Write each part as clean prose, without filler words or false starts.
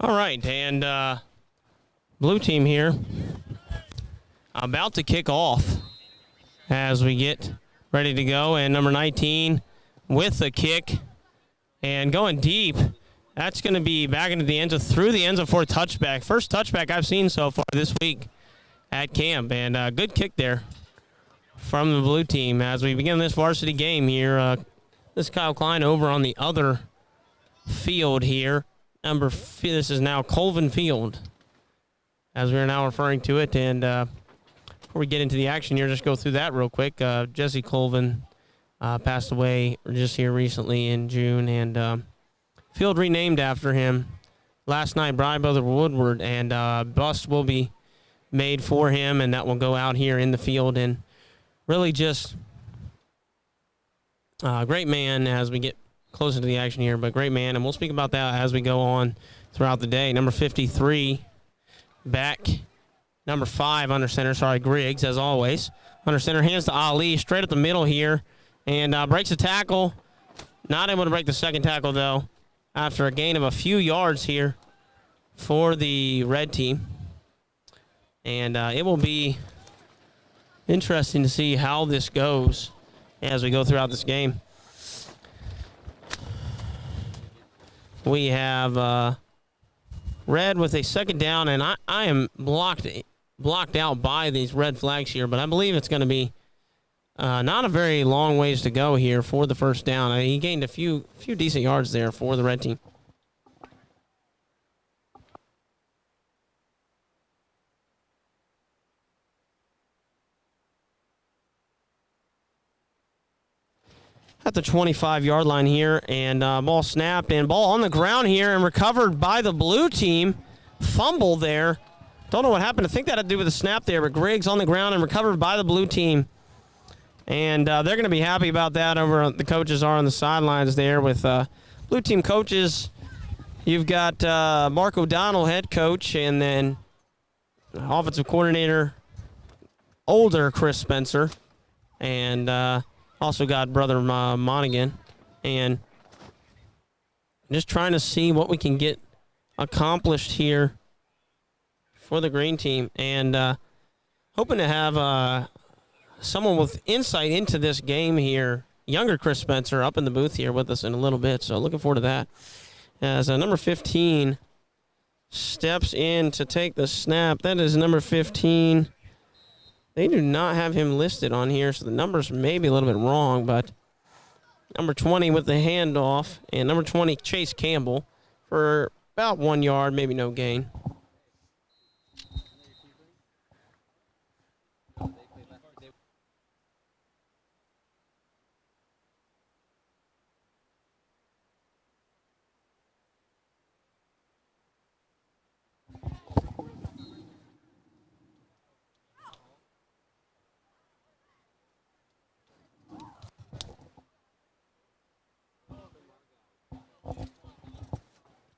All right, and blue team here about to kick off as we get ready to go. And number 19 with the kick and going deep. That's going to be back into the end zone, through the end zone for a touchback. First touchback I've seen so far this week at camp. And a good kick there from the blue team as we begin this varsity game here. This is Kyle Klein over on the other field here. This is now Colvin Field, as we are now referring to it. And before we get into the action here, just go through that real quick. Jesse Colvin passed away just here recently in June, and field renamed after him last night, Brian Brother Woodward, and bust will be made for him, and that will go out here in the field. And really just a great man as we get closer to the action here, but great man, and we'll speak about that as we go on throughout the day. Number 53 back, number 5 under center, Griggs, as always. Under center, hands to Ali, straight up the middle here, and breaks a tackle. Not able to break the second tackle, though, after a gain of a few yards here for the red team. And it will be interesting to see how this goes as we go throughout this game. We have red with a second down, and I am blocked out by these red flags here, but I believe it's going to be not a very long ways to go here for the first down. He gained a few decent yards there for the red team. At the 25-yard line here, and ball snapped, and ball on the ground here, and recovered by the blue team. Fumble there. Don't know what happened. I think that had to do with the snap there, but Griggs on the ground and recovered by the blue team. And they're going to be happy about that over the coaches are on the sidelines there with blue team coaches. You've got Mark O'Donnell, head coach, and then offensive coordinator, older Chris Spencer, and also got Brother Monaghan, and just trying to see what we can get accomplished here for the green team, and hoping to have someone with insight into this game here, younger Chris Spencer, up in the booth here with us in a little bit, so looking forward to that. As number 15 steps in to take the snap, that is number 15. They do not have him listed on here, so the numbers may be a little bit wrong, but number 20 with the handoff, and number 20, Chase Campbell, for about 1 yard, maybe no gain.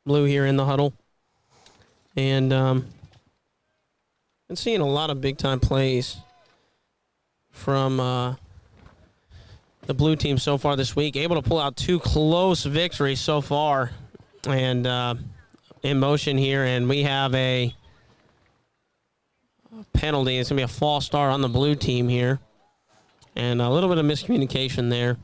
Blue here in the huddle. And been seeing a lot of big-time plays from the blue team so far this week. Able to pull out 2 close victories so far. And in motion here, and we have a penalty. It's going to be a false start on the blue team here. And a little bit of miscommunication there.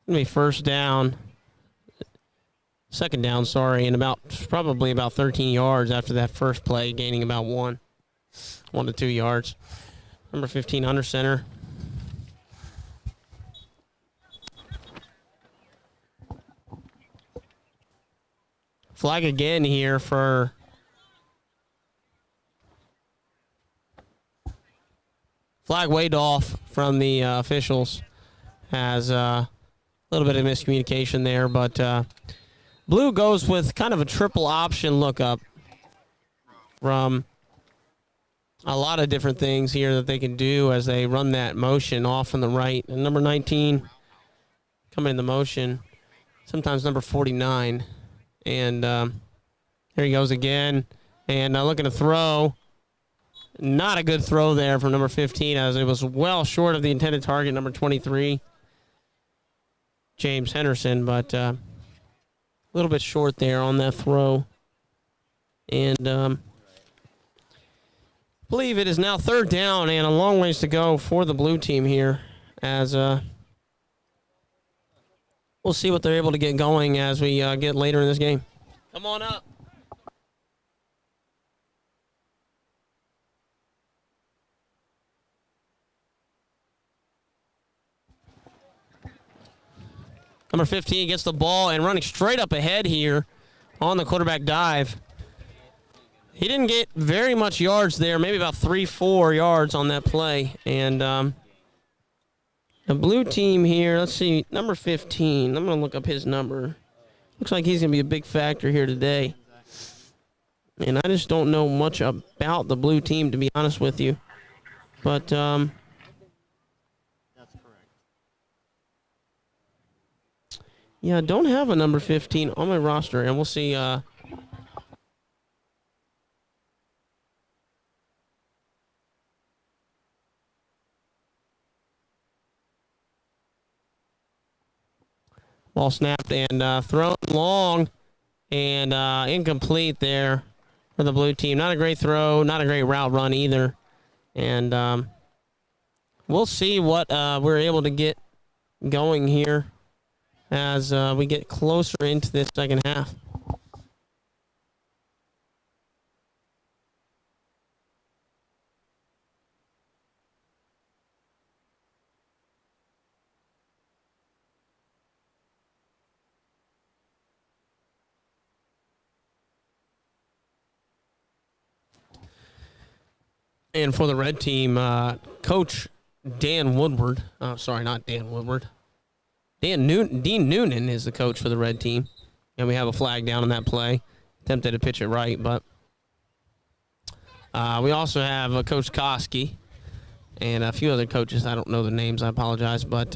Going to be second down, and probably about 13 yards after that first play, gaining about 1 to 2 yards. Number 15 under center. Flag again here for flag waved off from the officials as a little bit of miscommunication there, but blue goes with kind of a triple option lookup from a lot of different things here that they can do as they run that motion off on the right. And number 19 coming in the motion, sometimes number 49. And here he goes again, and looking to throw. Not a good throw there from number 15, as it was well short of the intended target, number 23, James Henderson, but a little bit short there on that throw. And I believe it is now third down and a long ways to go for the blue team here, as we'll see what they're able to get going as we get later in this game. Come on up. Number 15 gets the ball and running straight up ahead here on the quarterback dive. He didn't get very much yards there, maybe about 3-4 yards on that play. And the blue team here, let's see, number 15. I'm going to look up his number. Looks like he's going to be a big factor here today. And I just don't know much about the blue team, to be honest with you. But that's correct. Yeah, I don't have a number 15 on my roster, and we'll see. Ball snapped and thrown long and incomplete there for the blue team. Not a great throw, not a great route run either. And we'll see what we're able to get going here as we get closer into this second half. And for the red team, Coach Dan Woodward, sorry, not Dan Woodward. Dean Noonan is the coach for the red team. And we have a flag down on that play. Attempted to pitch it right, but we also have Coach Koski and a few other coaches. I don't know the names. I apologize. But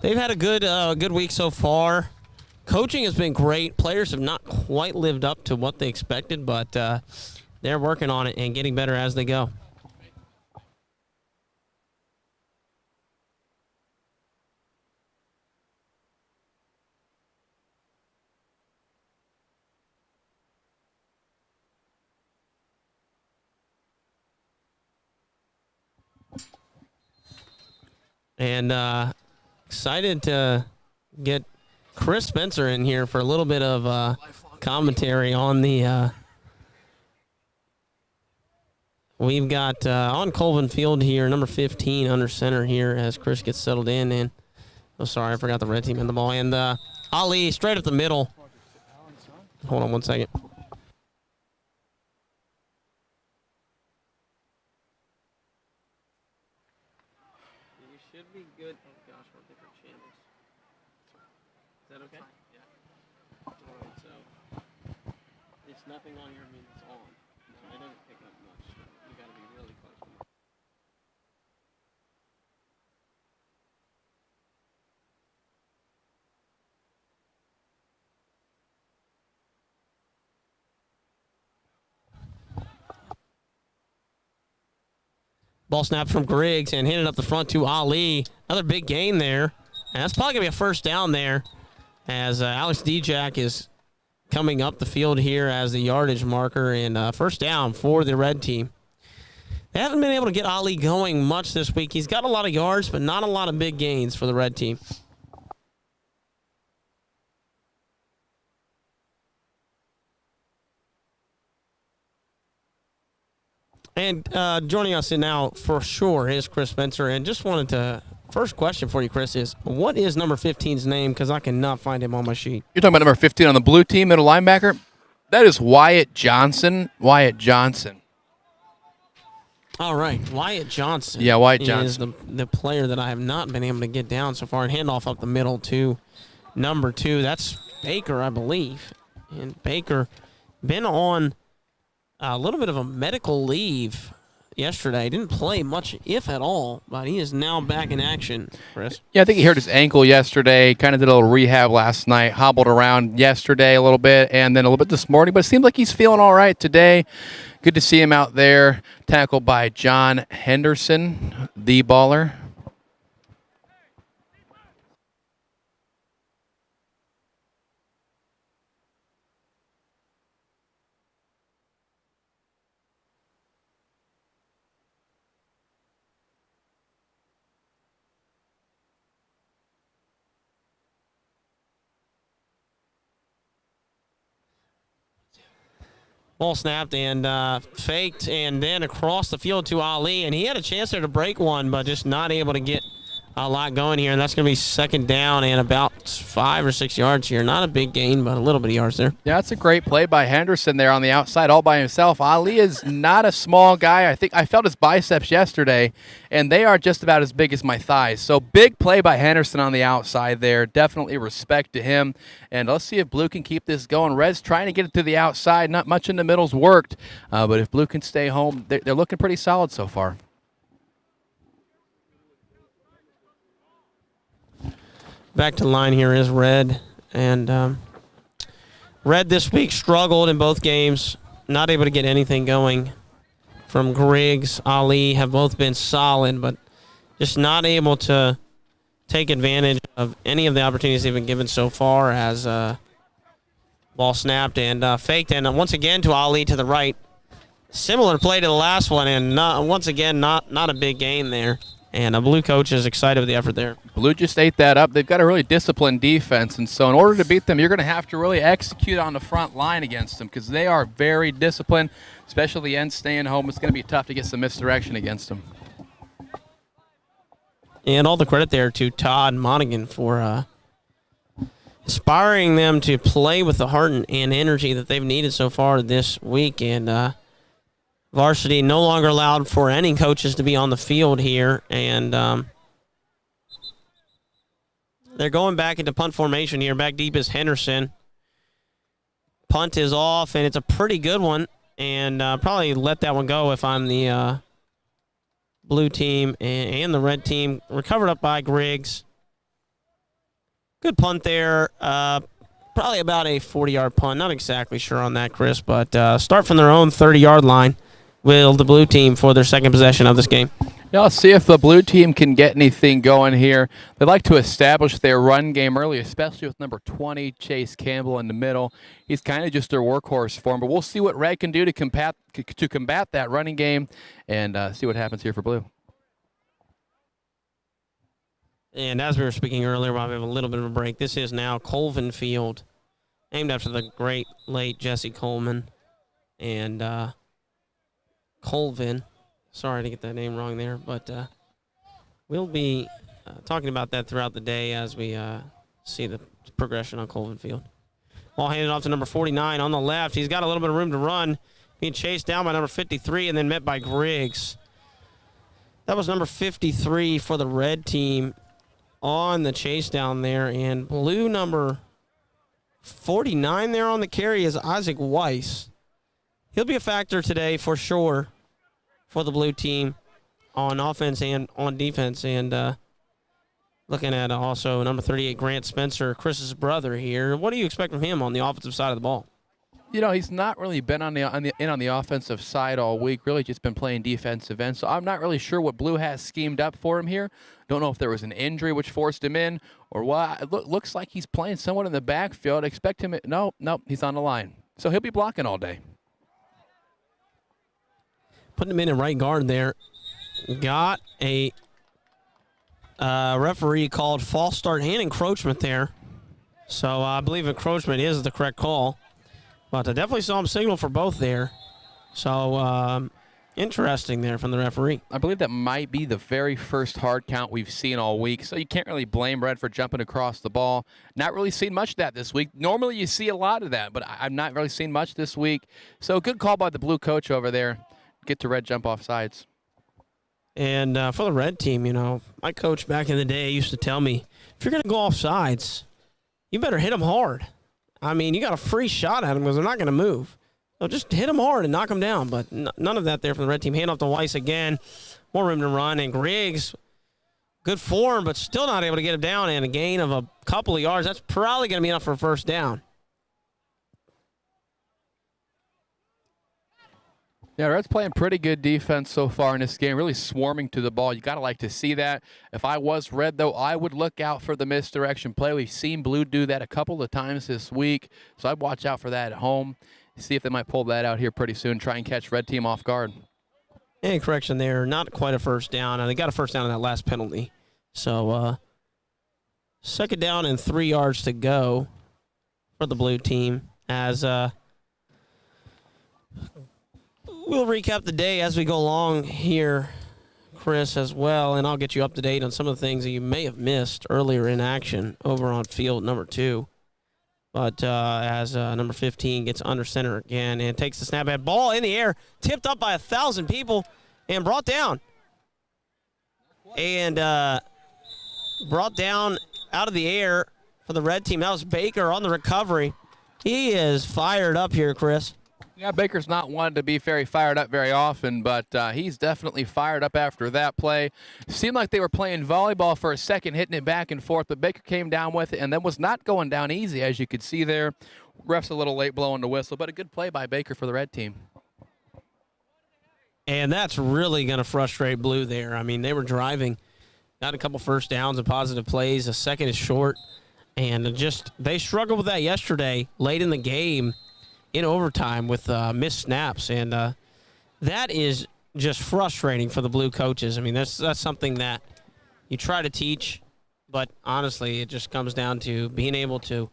they've had a good week so far. Coaching has been great. Players have not quite lived up to what they expected, but they're working on it and getting better as they go. And excited to get Chris Spencer in here for a little bit of commentary on the we've got on Colvin Field here, number 15 under center here as Chris gets settled in. And oh, sorry, I forgot the red team in the ball. And Ali straight up the middle. Hold on one second. You should be good. Oh gosh, we're different channels. Is that okay? Yeah. All right, so it's nothing on your means it's on. No, it doesn't pick up much. You got to be really close to it. Ball snapped from Griggs and handed up the front to Ali. Another big gain there. And that's probably going to be a first down there as Alex Dijak is coming up the field here as the yardage marker. And first down for the red team. They haven't been able to get Ali going much this week. He's got a lot of yards, but not a lot of big gains for the red team. And joining us now for sure is Chris Spencer. And just wanted to, first question for you, Chris, is what is number 15's name? Because I cannot find him on my sheet. You're talking about number 15 on the blue team, middle linebacker? That is Wyatt Johnson. Wyatt Johnson. All right, Wyatt Johnson. Yeah, Wyatt Johnson is the player that I have not been able to get down so far. And handoff up the middle to number 2. That's Baker, I believe. And Baker been on a little bit of a medical leave yesterday. Didn't play much, if at all, but he is now back in action, Chris. Yeah, I think he hurt his ankle yesterday, kind of did a little rehab last night, hobbled around yesterday a little bit, and then a little bit this morning, but it seems like he's feeling all right today. Good to see him out there, tackled by John Henderson, the baller. Ball snapped and faked, and then across the field to Ali, and he had a chance there to break one, but just not able to get a lot going here, and that's going to be second down and about 5 or 6 yards here. Not a big gain, but a little bit of yards there. Yeah, that's a great play by Henderson there on the outside all by himself. Ali is not a small guy. I think I felt his biceps yesterday, and they are just about as big as my thighs. So big play by Henderson on the outside there. Definitely respect to him. And let's see if Blue can keep this going. Red's trying to get it to the outside. Not much in the middle's worked, but if Blue can stay home, they're looking pretty solid so far. Back to the line here is Red, and Red this week struggled in both games, not able to get anything going from Griggs. Ali have both been solid, but just not able to take advantage of any of the opportunities they've been given so far as ball snapped and faked, and once again to Ali to the right. Similar play to the last one, and once again not a big gain there. And a Blue coach is excited with the effort there. Blue just ate that up. They've got a really disciplined defense, and so in order to beat them, you're going to have to really execute on the front line against them because they are very disciplined, especially the end staying home. It's going to be tough to get some misdirection against them. And all the credit there to Todd Monaghan for inspiring them to play with the heart and energy that they've needed so far this week. And varsity no longer allowed for any coaches to be on the field here, and they're going back into punt formation here. Back deep is Henderson. Punt is off, and it's a pretty good one, and probably let that one go if I'm the Blue team and the Red team. Recovered up by Griggs. Good punt there. Probably about a 40-yard punt. Not exactly sure on that, Chris, but start from their own 30-yard line will the Blue team for their second possession of this game. Yeah, let's see if the Blue team can get anything going here. They like to establish their run game early, especially with number 20, Chase Campbell, in the middle. He's kind of just their workhorse for them, but we'll see what Red can do to combat that running game and see what happens here for Blue. And as we were speaking earlier, while we have a little bit of a break, this is now Colvin Field, named after the great late Jesse Coleman. And Colvin, sorry to get that name wrong there, but we'll be talking about that throughout the day as we see the progression on Colvin Field. Ball handed off to number 49 on the left. He's got a little bit of room to run, being chased down by number 53 and then met by Griggs. That was number 53 for the Red team on the chase down there, and Blue number 49 there on the carry is Isaac Weiss. He'll be a factor today for sure for the Blue team on offense and on defense. And looking at also number 38, Grant Spencer, Chris's brother here. What do you expect from him on the offensive side of the ball? You know, he's not really been on the offensive side all week, really just been playing defensive end. So I'm not really sure what Blue has schemed up for him here. Don't know if there was an injury which forced him in or what. It looks like he's playing somewhat in the backfield. Expect him – no, he's on the line. So he'll be blocking all day. Putting him in at right guard there. Got a referee called false start hand encroachment there. So I believe encroachment is the correct call. But I definitely saw him signal for both there. So interesting there from the referee. I believe that might be the very first hard count we've seen all week. So you can't really blame Red for jumping across the ball. Not really seen much of that this week. Normally you see a lot of that, but I've not really seen much this week. So good call by the Blue coach over there. Get to Red jump off sides. And for the Red team, you know, my coach back in the day used to tell me, if you're going to go off sides, you better hit them hard. I mean, you got a free shot at them because they're not going to move. So just hit him hard and knock him down, but none of that there from the red team. Hand off to Weiss again. More room to run, and Griggs, good form, but still not able to get him down, and a gain of a couple of yards. That's probably going to be enough for a first down. Yeah, Red's playing pretty good defense so far in this game, really swarming to the ball. You got to like to see that. If I was Red, though, I would look out for the misdirection play. We've seen Blue do that a couple of times this week, so I'd watch out for that at home. See if they might pull that out here pretty soon, try and catch Red team off guard. And correction there, not quite a first down, and they got a first down on that last penalty. So, second down and 3 yards to go for the Blue team as we'll recap the day as we go along here, Chris, as well, and I'll get you up to date on some of the things that you may have missed earlier in action over on field number 2. But as number 15 gets under center again and takes the snap at ball in the air, tipped up by 1,000 people and brought down. And brought down out of the air for the red team. That was Baker on the recovery. He is fired up here, Chris. Yeah, Baker's not one to be very fired up very often, but he's definitely fired up after that play. Seemed like they were playing volleyball for a second, hitting it back and forth, but Baker came down with it and then was not going down easy, as you could see there. Ref's a little late blowing the whistle, but a good play by Baker for the red team. And that's really going to frustrate Blue there. I mean, they were driving, got a couple first downs and positive plays. A second is short, and just they struggled with that yesterday late in the game in overtime with missed snaps, and that is just frustrating for the Blue coaches. I mean, that's something that you try to teach, but honestly, it just comes down to being able to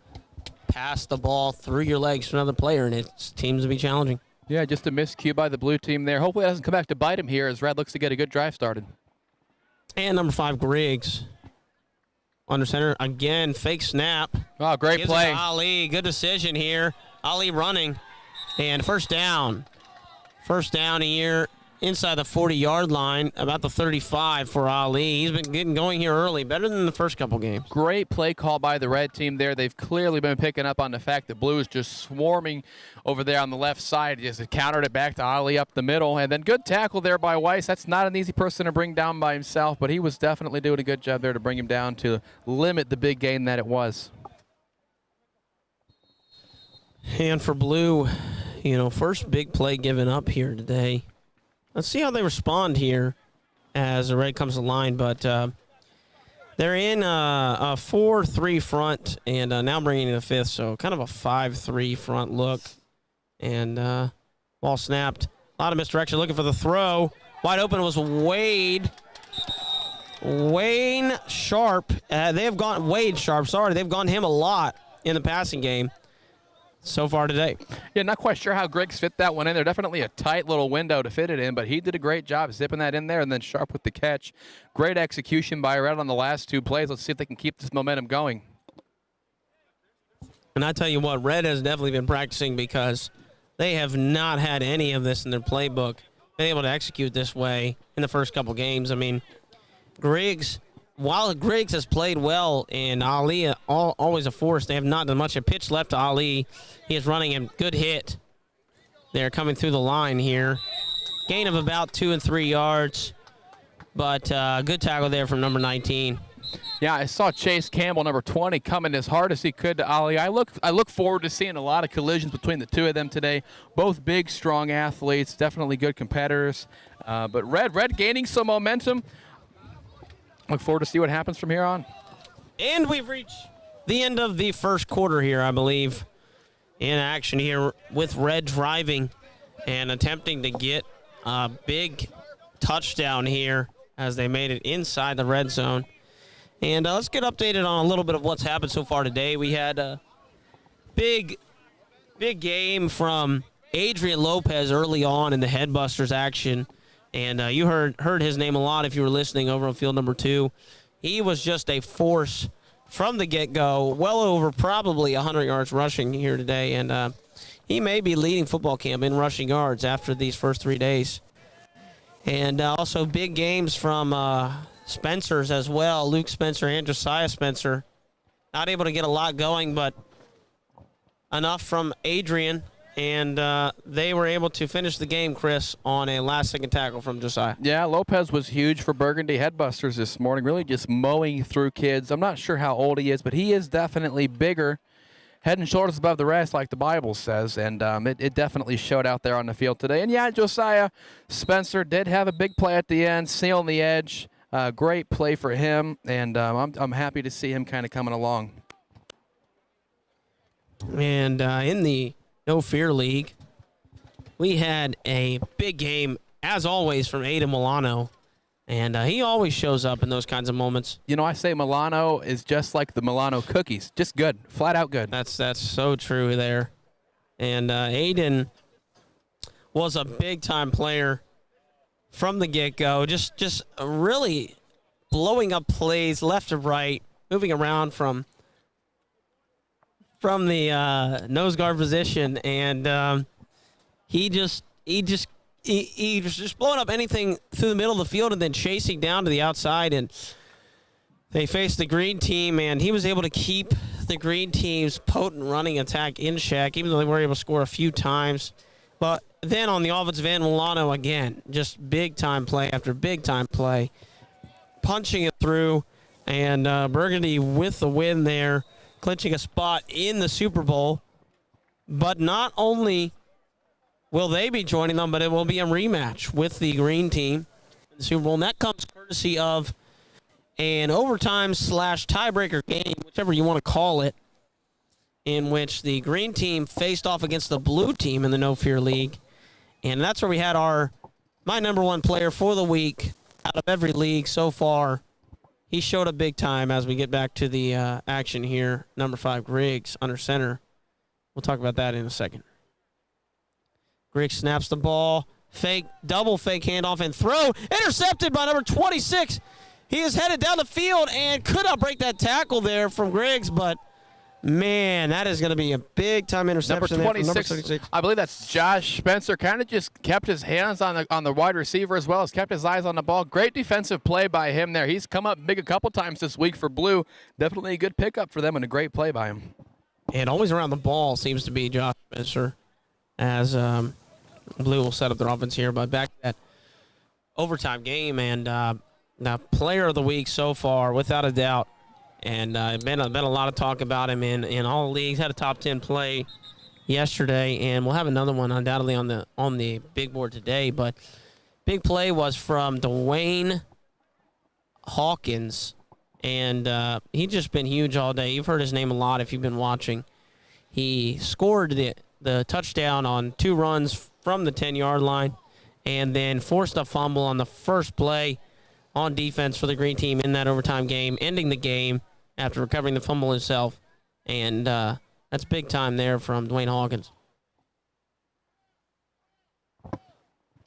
pass the ball through your legs to another player, and it seems to be challenging. Yeah, just a miscue by the Blue team there. Hopefully it doesn't come back to bite him here as Red looks to get a good drive started. And number 5, Griggs. Under center, again, fake snap. Oh, great Gives play. it to Ali, good decision here. Ali running, and first down. First down here inside the 40-yard line, about the 35 for Ali. He's been getting going here early, better than the first couple games. Great play call by the red team there. They've clearly been picking up on the fact that Blue is just swarming over there on the left side. Just countered it back to Ali up the middle, and then good tackle there by Weiss. That's not an easy person to bring down by himself, but he was definitely doing a good job there to bring him down to limit the big gain that it was. And for Blue, first big play given up here today. Let's see how they respond here as the red comes to line. But they're in a 4-3 front and now bringing in a fifth, so kind of a 5-3 front look. And ball snapped. A lot of misdirection looking for the throw. Wide open was Wayne Sharp. Wade Sharp, sorry. They've gone him a lot in the passing game so far today. Yeah, not quite sure how Griggs fit that one in there. Definitely a tight little window to fit it in, but he did a great job zipping that in there, and then Sharp with the catch. Great execution by Red on the last 2 plays. Let's see if they can keep this momentum going. And I tell you what, Red has definitely been practicing because they have not had any of this in their playbook. Been able to execute this way in the first couple games. I mean, while Griggs has played well and Ali always a force, they have not done much. A pitch left to Ali. He is running a good hit. They're coming through the line here. Gain of about 2 and 3 yards, but good tackle there from number 19. Yeah, I saw Chase Campbell, number 20, coming as hard as he could to Ali. I look forward to seeing a lot of collisions between the two of them today. Both big, strong athletes, definitely good competitors. But Red gaining some momentum. Look forward to see what happens from here on. And we've reached the end of the first quarter here, I believe, in action here with Red driving and attempting to get a big touchdown here as they made it inside the red zone. And let's get updated on a little bit of what's happened so far today. We had a big game from Adrian Lopez early on in the Headbusters action. And you heard his name a lot if you were listening over on field number 2. He was just a force from the get-go, well over probably 100 yards rushing here today. And he may be leading football camp in rushing yards after these first 3 days. And also big games from Spencer's as well, Luke Spencer and Josiah Spencer. Not able to get a lot going, but enough from Adrian and they were able to finish the game, Chris, on a last-second tackle from Josiah. Yeah, Lopez was huge for Burgundy Headbusters this morning, really just mowing through kids. I'm not sure how old he is, but he is definitely bigger, head and shoulders above the rest, like the Bible says, and it definitely showed out there on the field today. And, yeah, Josiah Spencer did have a big play at the end, sealing the edge. Great play for him, and I'm happy to see him kind of coming along. And in the No Fear League, we had a big game, as always, from Aiden Milano. And he always shows up in those kinds of moments. You know, I say Milano is just like the Milano cookies. Just good. Flat out good. That's so true there. And Aiden was a big-time player from the get-go. Just really blowing up plays left to right, moving around from the nose guard position, and he was just blowing up anything through the middle of the field and then chasing down to the outside. And they faced the green team, and he was able to keep the green team's potent running attack in check, even though they were able to score a few times. But then on the offensive end, Milano again, just big-time play after big-time play, punching it through, and Burgundy with the win there, clinching a spot in the Super Bowl. But not only will they be joining them, but it will be a rematch with the green team in the Super Bowl. And that comes courtesy of an overtime/tiebreaker game, whichever you want to call it, in which the green team faced off against the blue team in the No Fear League. And that's where we had my number one player for the week out of every league so far. He showed up big time as we get back to the action here. Number 5, Griggs, under center. We'll talk about that in a second. Griggs snaps the ball. Double fake handoff and throw. Intercepted by number 26. He is headed down the field and could not break that tackle there from Griggs, but man, that is going to be a big-time interception. Number 26, I believe that's Josh Spencer, kind of just kept his hands on the wide receiver as well as kept his eyes on the ball. Great defensive play by him there. He's come up big a couple times this week for Blue. Definitely a good pickup for them and a great play by him. And always around the ball seems to be Josh Spencer as Blue will set up their offense here. But back to that overtime game, and the player of the week so far, without a doubt, and been a lot of talk about him in all the leagues. Had a top 10 play yesterday, and we'll have another one undoubtedly on the big board today. But big play was from Dwayne Hawkins, and he's just been huge all day. You've heard his name a lot if you've been watching. He scored the touchdown on 2 runs from the 10-yard line, and then forced a fumble on the first play on defense for the green team in that overtime game, ending the game after recovering the fumble himself. And that's big time there from Dwayne Hawkins.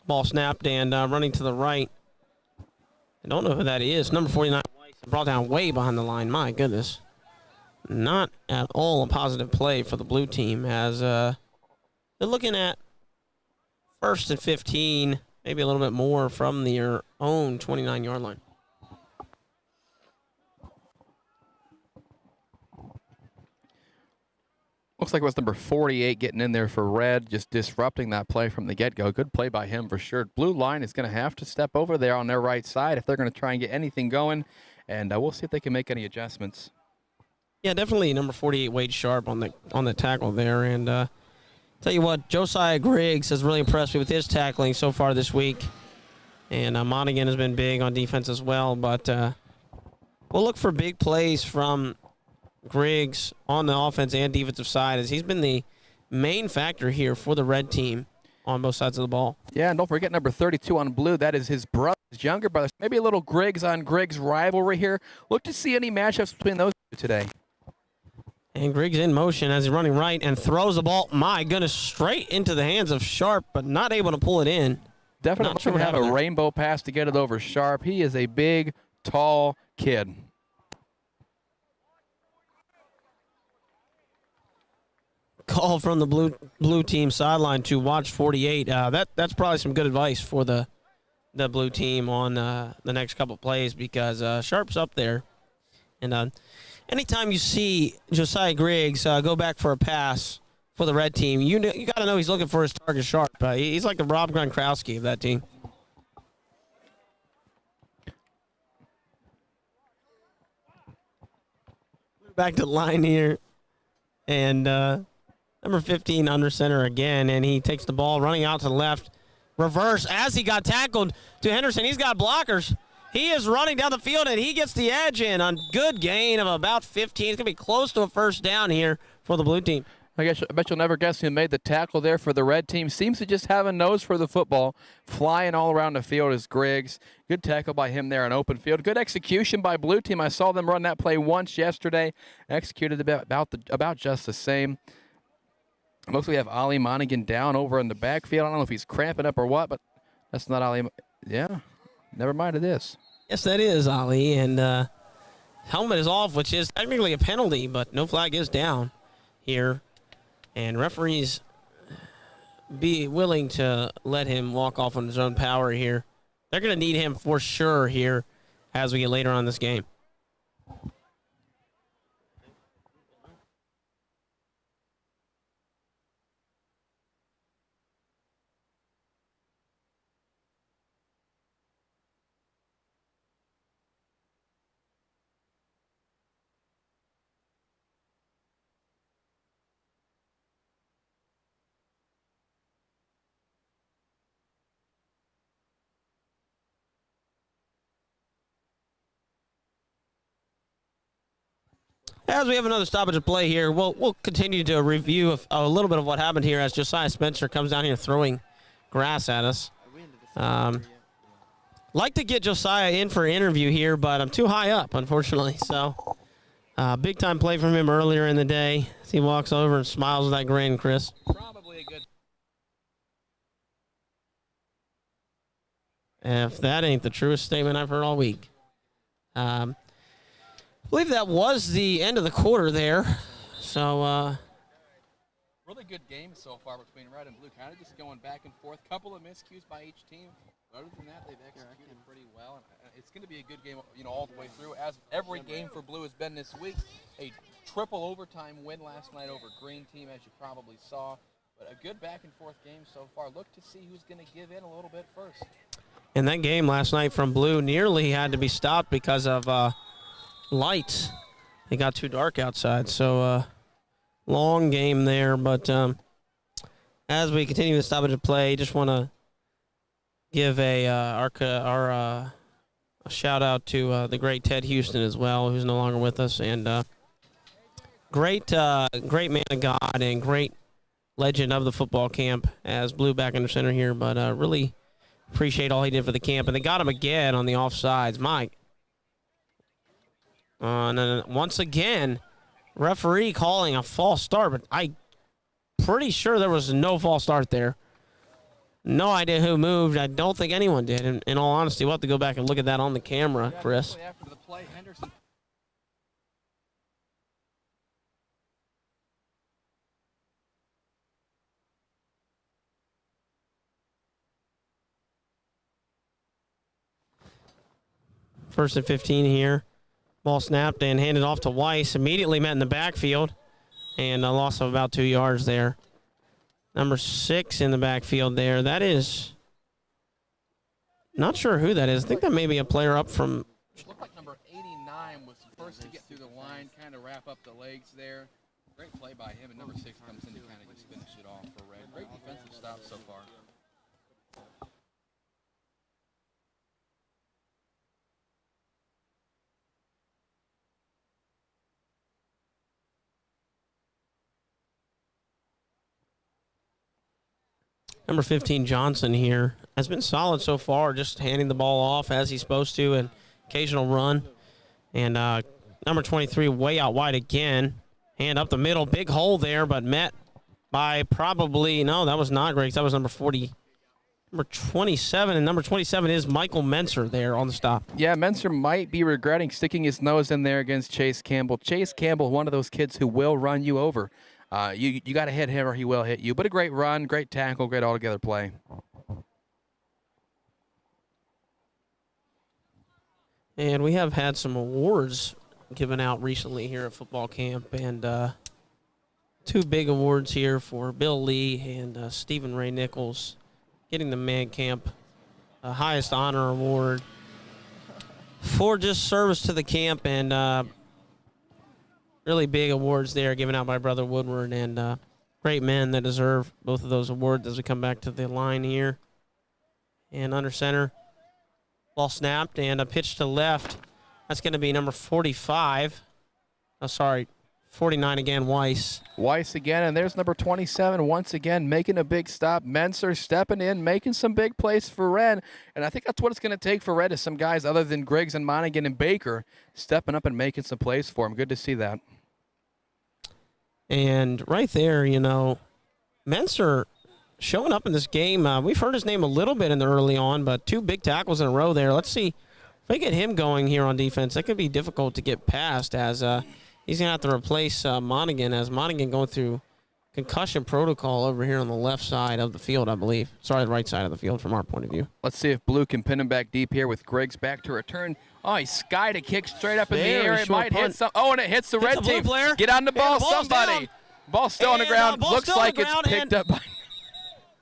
Ball snapped and running to the right. I don't know who that is. Number 49, Weiss, brought down way behind the line. My goodness. Not at all a positive play for the blue team as they're looking at 1st and 15, maybe a little bit more from their own 29-yard line. Looks like it was number 48 getting in there for Red, just disrupting that play from the get-go. Good play by him for sure. Blue line is going to have to step over there on their right side if they're going to try and get anything going, and we'll see if they can make any adjustments. Yeah, definitely number 48, Wade Sharp on the tackle there. And tell you what, Josiah Griggs has really impressed me with his tackling so far this week. And Monaghan has been big on defense as well. But we'll look for big plays from Griggs on the offense and defensive side, as he's been the main factor here for the red team on both sides of the ball. Yeah, and don't forget number 32 on blue. That is his brother, his younger brother. Maybe a little Griggs on Griggs rivalry here. Look to see any matchups between those two today. And Griggs in motion as he's running right and throws the ball, my goodness, straight into the hands of Sharp, but not able to pull it in. Definitely sure have a rainbow pass to get it over Sharp. He is a big, tall kid. Call from the blue team sideline to watch 48. That's probably some good advice for the blue team on the next couple plays, because Sharp's up there. And anytime you see Josiah Griggs go back for a pass for the red team. You got to know he's looking for his target sharp. He's like the Rob Gronkowski of that team. Back to the line here. And number 15 under center again. And he takes the ball running out to the left. Reverse as he got tackled to Henderson. He's got blockers. He is running down the field, and he gets the edge in on good gain of about 15. It's going to be close to a first down here for the blue team. I bet you'll never guess who made the tackle there for the red team. Seems to just have a nose for the football. Flying all around the field is Griggs. Good tackle by him there in open field. Good execution by blue team. I saw them run that play once yesterday. Executed about just the same. Looks like we have Ali Monaghan down over in the backfield. I don't know if he's cramping up or what, but that's not Ali. Yeah, never mind it is. Yes, that is Ali, and helmet is off, which is technically a penalty, but no flag is down here. And referees be willing to let him walk off on his own power here. They're going to need him for sure here as we get later on in this game. As we have another stoppage of play here, we'll continue to review a little bit of what happened here as Josiah Spencer comes down here throwing grass at us. Like to get Josiah in for an interview here, but I'm too high up, unfortunately. So, big time play from him earlier in the day. As he walks over and smiles with that grin, Chris. Probably a good. If that ain't the truest statement I've heard all week. I believe that was the end of the quarter there. So, really good game so far between red and blue. Kind of just going back and forth. Couple of miscues by each team. But other than that, they've executed pretty well. And it's going to be a good game, all the way through. As every game for blue has been this week. A triple overtime win last night over green team, as you probably saw. But a good back and forth game so far. Look to see who's going to give in a little bit first. And that game last night from blue nearly had to be stopped because of lights. It got too dark outside. So, long game there. But as we continue the stoppage of play, just want to give our shout out to the great Ted Houston as well, who's no longer with us, and great man of God and great legend of the football camp as blue back under center here. But really appreciate all he did for the camp, and they got him again on the offsides. Mike, and then once again, referee calling a false start, but I'm pretty sure there was no false start there. No idea who moved. I don't think anyone did. In all honesty, we'll have to go back and look at that on the camera, Chris. After the play, Henderson. First and 15 here. Ball snapped and handed off to Weiss. Immediately met in the backfield. And a loss of about 2 yards there. Number 6 in the backfield there. That is, not sure who that is. I think that may be a player up from. Looked like number 89 was the first to get through the line, kind of wrap up the legs there. Great play by him, and number 6 comes in to kind of just finish it off for Red. Great defensive stop so far. Number 15, Johnson here, has been solid so far, just handing the ball off as he's supposed to, and occasional run. And number 23, way out wide again. Hand up the middle, big hole there, but met by probably, no, that was not Griggs. That was number 40. Number 27, and number 27 is Michael Menser there on the stop. Yeah, Menser might be regretting sticking his nose in there against Chase Campbell. Chase Campbell, one of those kids who will run you over. You got to hit him or he will hit you. But a great run, great tackle, great all-together play. And we have had some awards given out recently here at football camp. And Two big awards here for Bill Lee and Stephen Ray Nichols, getting the Man Camp highest honor award for just service to the camp, and really big awards there given out by Brother Woodward, and great men that deserve both of those awards as we come back to the line here. And under center, ball snapped and a pitch to left. That's going to be number 45. Oh, sorry, 49 again, Weiss. Weiss again, and there's number 27 once again making a big stop. Menser stepping in, making some big plays for Red, and I think that's what it's going to take for Red is some guys other than Griggs and Monaghan and Baker stepping up and making some plays for him. Good to see that. And right there, you know, Menser showing up in this game. We've heard his name a little bit in the early on, but two big tackles in a row there. Let's see if they get him going here on defense. That could be difficult to get past as he's going to have to replace Monaghan, as Monaghan going through concussion protocol over here on the left side of the field, I believe. Sorry, the right side of the field from our point of view. Let's see if Blue can pin him back deep here with Griggs back to return. Oh, he skied a kick straight up in the air. It might hit some. Oh, and it hits the red team. Player. Get on the ball, somebody. Down. Ball's still on the ground. Looks like it's picked up by...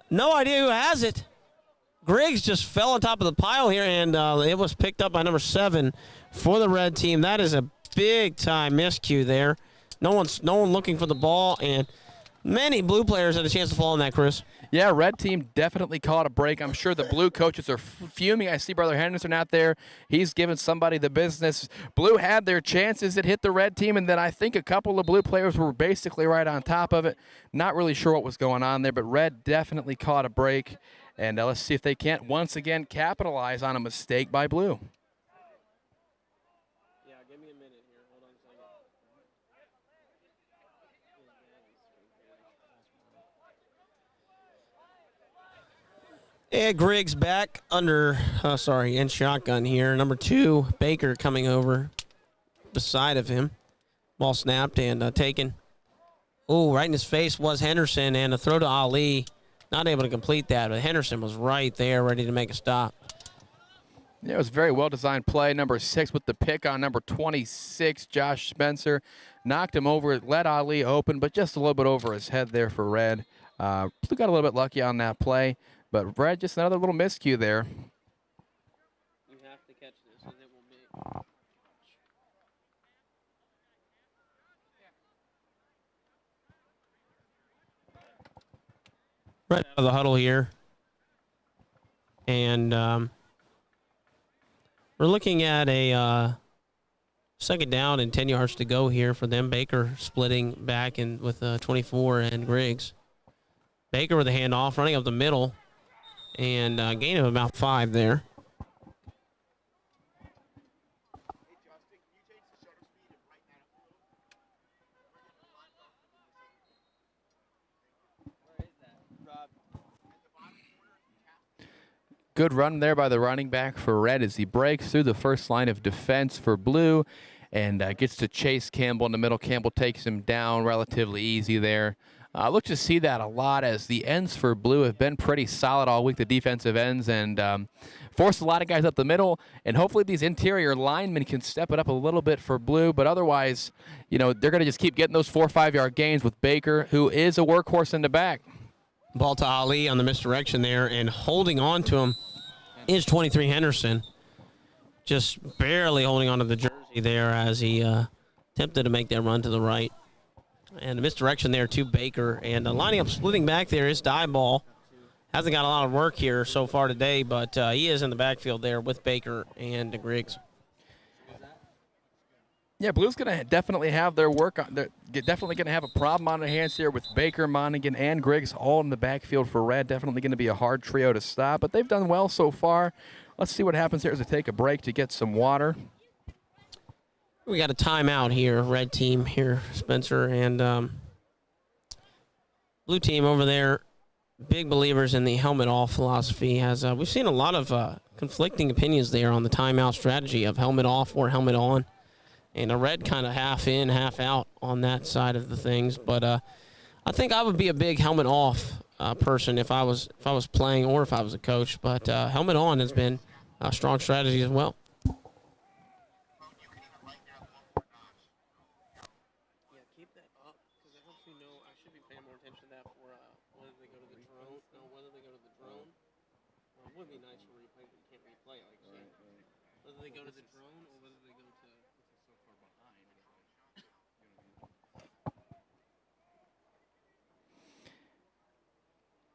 No idea who has it. Griggs just fell on top of the pile here, and it was picked up by number 7 for the red team. That is a big-time miscue there. No one looking for the ball, and many blue players had a chance to fall on that, Chris. Yeah, red team definitely caught a break. I'm sure the blue coaches are fuming. I see Brother Henderson out there. He's giving somebody the business. Blue had their chances. It hit the red team, and then I think a couple of blue players were basically right on top of it. Not really sure what was going on there, but red definitely caught a break. And let's see if they can't once again capitalize on a mistake by blue. Yeah, give me a minute here. Hold on a second. And Griggs back under, in shotgun here. Number 2, Baker coming over beside of him. Ball snapped and taken. Oh, right in his face was Henderson, and a throw to Ali. Not able to complete that, but Henderson was right there ready to make a stop. Yeah, it was a very well-designed play. Number 6 with the pick on number 26, Josh Spencer. Knocked him over, let Ali open, but just a little bit over his head there for Red. Blue got a little bit lucky on that play, but Red just another little miscue there. You have to catch this, and it will be... Right out of the huddle here. And we're looking at a second down and 10 yards to go here for them. Baker splitting back in with 24 and Griggs. Baker with a handoff, running up the middle, and gain of about 5 there. Good run there by the running back for Red as he breaks through the first line of defense for Blue and gets to Chase Campbell in the middle. Campbell takes him down relatively easy there. Look to see that a lot as the ends for Blue have been pretty solid all week, the defensive ends, and forced a lot of guys up the middle. And hopefully these interior linemen can step it up a little bit for Blue. But otherwise, you know, they're going to just keep getting those 4 or 5 yard gains with Baker, who is a workhorse in the back. Ball to Ali on the misdirection there, and holding on to him is 23 Henderson. Just barely holding on to the jersey there as he attempted to make that run to the right. And the misdirection there to Baker. And lining up, splitting back there is Dieball. Hasn't got a lot of work here so far today, but he is in the backfield there with Baker and Griggs. Yeah, Blue's going to definitely have their work on. They're definitely going to have a problem on their hands here with Baker, Monaghan, and Griggs all in the backfield for Red. Definitely going to be a hard trio to stop, but they've done well so far. Let's see what happens here as they take a break to get some water. We got a timeout here, red team here, Spencer, and blue team over there. Big believers in the helmet off philosophy. Has we've seen a lot of conflicting opinions there on the timeout strategy of helmet off or helmet on. And a red kind of half in, half out on that side of the things. But I think I would be a big helmet off person if I was playing or if I was a coach. But helmet on has been a strong strategy as well. Yeah, keep that up because it helps you know go to the drone or whether they go to so far behind.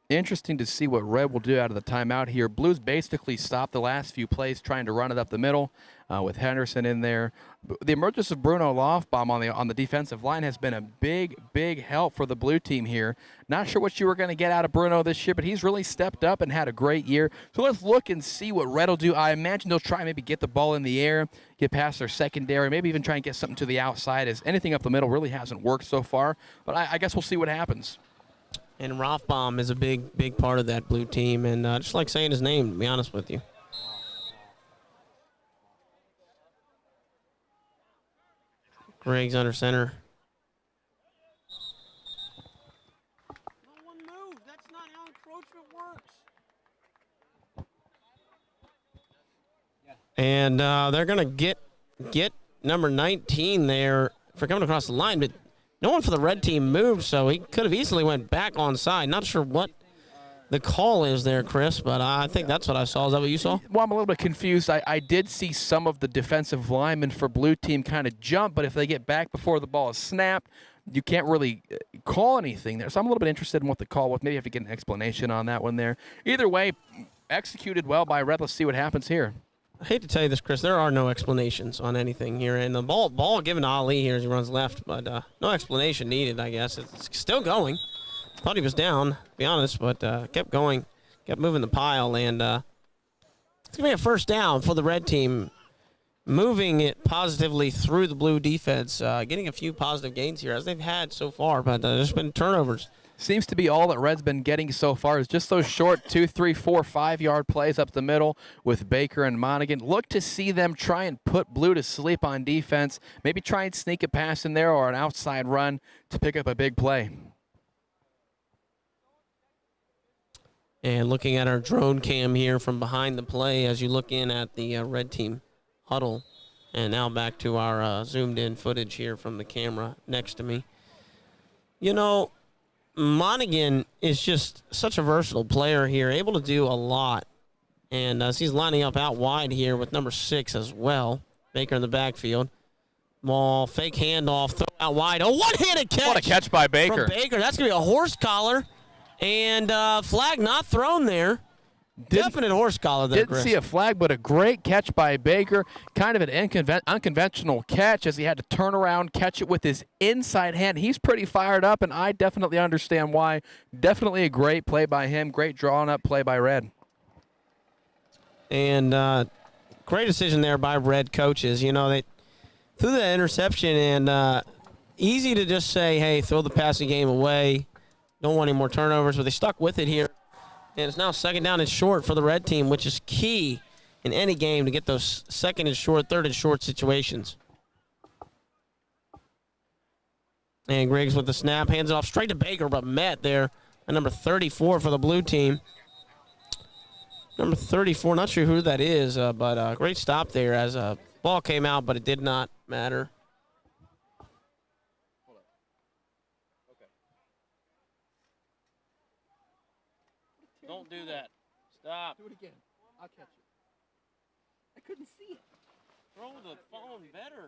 Interesting to see what Red will do out of the timeout here. Blues basically stopped the last few plays trying to run it up the middle with Henderson in there. The emergence of Bruno Lofbaum on the defensive line has been a big help for the blue team here. Not sure what you were going to get out of Bruno this year, but he's really stepped up and had a great year. So let's look and see what Red will do. I imagine they'll try and maybe get the ball in the air, get past their secondary, maybe even try and get something to the outside, as anything up the middle really hasn't worked so far. But I guess we'll see what happens. And Rothbaum is a big part of that blue team, and just like saying his name, to be honest with you. Griggs under center. No one moved. That's not how encroachment works. And they're going to get number 19 there for coming across the line, but no one for the red team moved, so he could have easily went back onside. Not sure what the call is there, Chris, but I think that's what I saw. Is that what you saw? Well, I'm a little bit confused. I did see some of the defensive linemen for blue team kind of jump, but if they get back before the ball is snapped, you can't really call anything there. So I'm a little bit interested in what the call was. Maybe I have to get an explanation on that one there. Either way, executed well by Red. Let's see what happens here. I hate to tell you this, Chris. There are no explanations on anything here, and the ball given to Ali here as he runs left, but no explanation needed. I guess it's still going. Thought he was down, to be honest, but kept going, kept moving the pile, and it's gonna be a first down for the red team, moving it positively through the blue defense, getting a few positive gains here as they've had so far, but there's been turnovers. Seems to be all that Red's been getting so far is just those short 2, 3, 4, 5-yard plays up the middle with Baker and Monaghan. Look to see them try and put blue to sleep on defense. Maybe try and sneak a pass in there or an outside run to pick up a big play. And looking at our drone cam here from behind the play as you look in at the red team huddle. And now back to our zoomed in footage here from the camera next to me. You know, Monaghan is just such a versatile player here, able to do a lot. And he's lining up out wide here with number 6 as well. Baker in the backfield. Ball, fake handoff, throw out wide. Oh, one-handed catch. What a catch by Baker. From Baker. That's going to be a horse collar. And flag not thrown there. Definite horse collar there, Didn't Chris. see a flag, but a great catch by Baker. Kind of an unconventional catch as he had to turn around, catch it with his inside hand. He's pretty fired up, and I definitely understand why. Definitely a great play by him. Great drawn-up play by Red. And great decision there by Red coaches. You know, they threw the interception, and easy to just say, hey, throw the passing game away. Don't want any more turnovers, but they stuck with it here. And it's now second down and short for the red team, which is key in any game to get those second and short, third and short situations. And Griggs with the snap, hands it off straight to Baker, but met there at number 34 for the blue team. Number 34, not sure who that is, but great stop there as a ball came out, but it did not matter. Don't do that. Stop. Do it again. I'll catch it. I couldn't see it. Throw the phone better.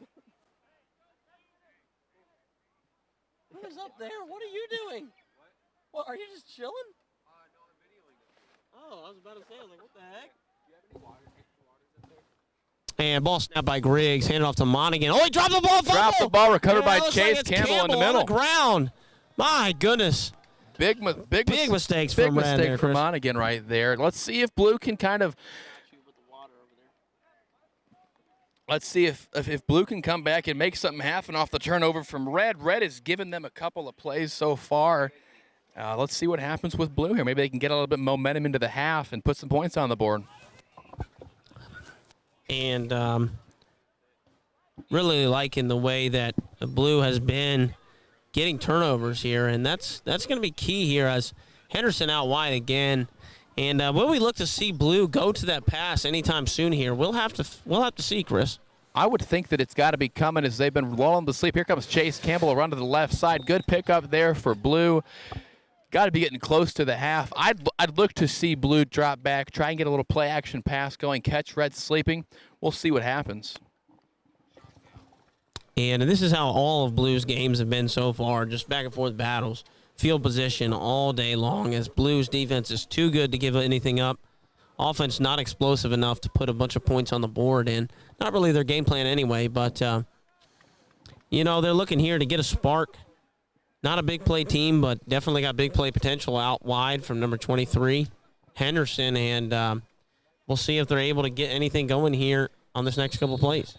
Who is up there? What are you doing? What, are you just chilling? No, I'm videoing it. Oh, I was about to say, I was like, what the heck? Do you have any water? There? And ball snapped by Griggs, handed off to Monaghan. Oh, he dropped the ball. Dropped the ball, recovered by looks Chase like it's Campbell in the middle. on the ground. My goodness. Big mistakes big from Red mistake there, from Chris. Monaghan right there. Let's see if Blue can kind of. Let's see if Blue can come back and make something happen off the turnover from Red. Red has given them a couple of plays so far. Let's see what happens with Blue here. Maybe they can get a little bit of momentum into the half and put some points on the board. And really liking the way that Blue has been getting turnovers here, and that's going to be key here as Henderson out wide again. And will we look to see Blue go to that pass anytime soon here? We'll have to see, Chris. I would think that it's got to be coming as they've been lulling to sleep. Here comes Chase Campbell, a run to the left side. Good pickup there for Blue. got to be getting close to the half. I'd look to see Blue drop back, try and get a little play action pass going, catch Red sleeping. We'll see what happens. And this is how all of Blues games have been so far, just back and forth battles. Field position all day long as Blues defense is too good to give anything up. Offense not explosive enough to put a bunch of points on the board, and not really their game plan anyway, but, they're looking here to get a spark. Not a big play team, but definitely got big play potential out wide from number 23, Henderson, and we'll see if they're able to get anything going here on this next couple of plays.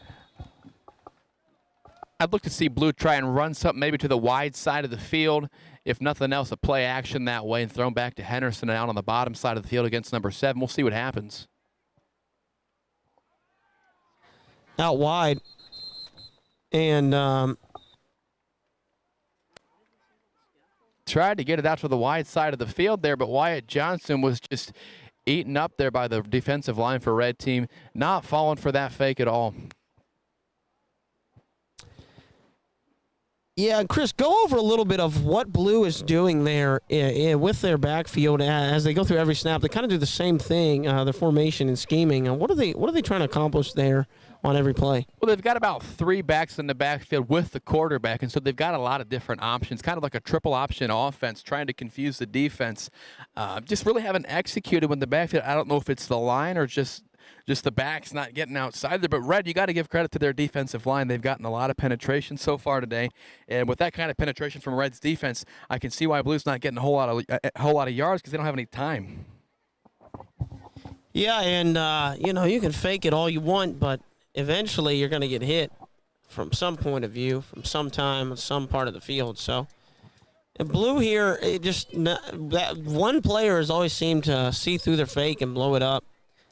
I'd look to see Blue try and run something maybe to the wide side of the field. If nothing else, a play action that way and thrown back to Henderson out on the bottom side of the field against number 7. We'll see what happens. Out wide. And tried to get it out to the wide side of the field there, but Wyatt Johnson was just eaten up there by the defensive line for Red Team. Not falling for that fake at all. yeah, Chris, go over a little bit of what Blue is doing there with their backfield as they go through every snap. They kind of do the same thing, their formation and scheming. What are they trying to accomplish there on every play? Well, they've got about 3 backs in the backfield with the quarterback, and so they've got a lot of different options, kind of like a triple option offense, trying to confuse the defense. Just really haven't executed with the backfield. I don't know if it's the line or just the backs not getting outside there. But Red, you got to give credit to their defensive line. They've gotten a lot of penetration so far today, and with that kind of penetration from Red's defense, I can see why Blue's not getting a whole lot of yards because they don't have any time. Yeah, and you can fake it all you want, but eventually you're going to get hit from some point of view, from some time, some part of the field. So, Blue here, that one player has always seemed to see through their fake and blow it up.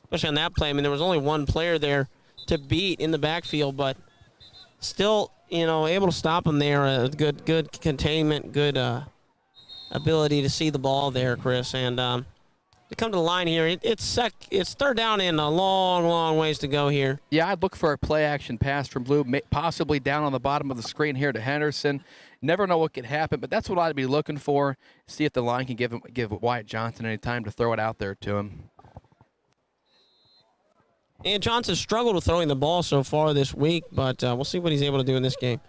Especially on that play. I mean, there was only one player there to beat in the backfield, but still, able to stop him there. Good containment, good ability to see the ball there, Chris. And to come to the line here, it's third down and a long, long ways to go here. Yeah, I'd look for a play-action pass from Blue, possibly down on the bottom of the screen here to Henderson. Never know what could happen, but that's what I'd be looking for. See if the line can give Wyatt Johnson any time to throw it out there to him. And Johnson struggled with throwing the ball so far this week, but we'll see what he's able to do in this game.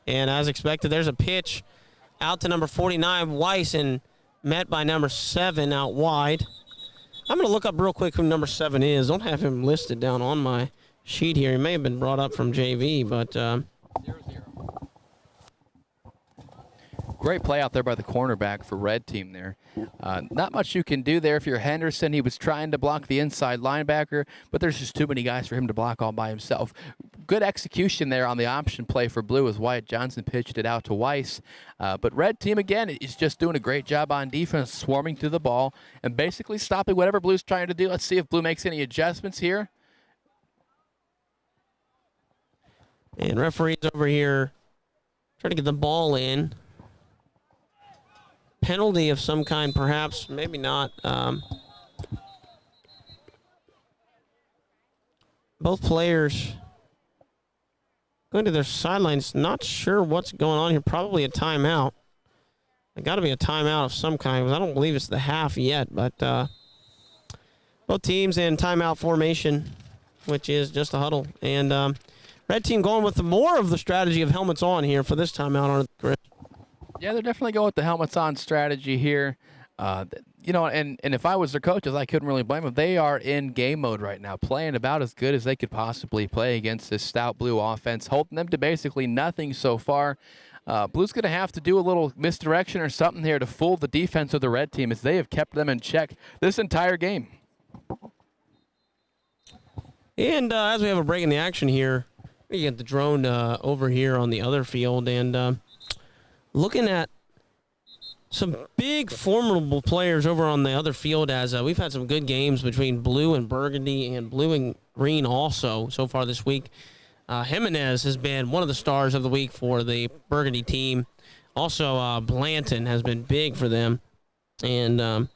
And as expected, there's a pitch out to number 49, Weiss, and met by number 7 out wide. I'm going to look up real quick who number 7 is. Don't have him listed down on my sheet here. He may have been brought up from JV, but 0-0. Great play out there by the cornerback for Red Team there. Not much you can do there if you're Henderson. He was trying to block the inside linebacker, but there's just too many guys for him to block all by himself. Good execution there on the option play for Blue as Wyatt Johnson pitched it out to Weiss. But Red Team, again, is just doing a great job on defense, swarming through the ball and basically stopping whatever Blue's trying to do. Let's see if Blue makes any adjustments here. And referees over here trying to get the ball in. Penalty of some kind, perhaps, maybe not. Both players going to their sidelines. Not sure what's going on here. Probably a timeout. It got to be a timeout of some kind, because I don't believe it's the half yet. But both teams in timeout formation, which is just a huddle. And Red Team going with more of the strategy of helmets on here for this timeout, aren't they, Chris? Yeah, they're definitely going with the helmets on strategy here. And if I was their coaches, I couldn't really blame them. They are in game mode right now, playing about as good as they could possibly play against this stout Blue offense, holding them to basically nothing so far. Blue's going to have to do a little misdirection or something here to fool the defense of the Red Team, as they have kept them in check this entire game. And as we have a break in the action here, we get the drone over here on the other field, and looking at some big, formidable players over on the other field, as we've had some good games between Blue and Burgundy and Blue and Green also so far this week. Jimenez has been one of the stars of the week for the Burgundy team. Also, Blanton has been big for them. And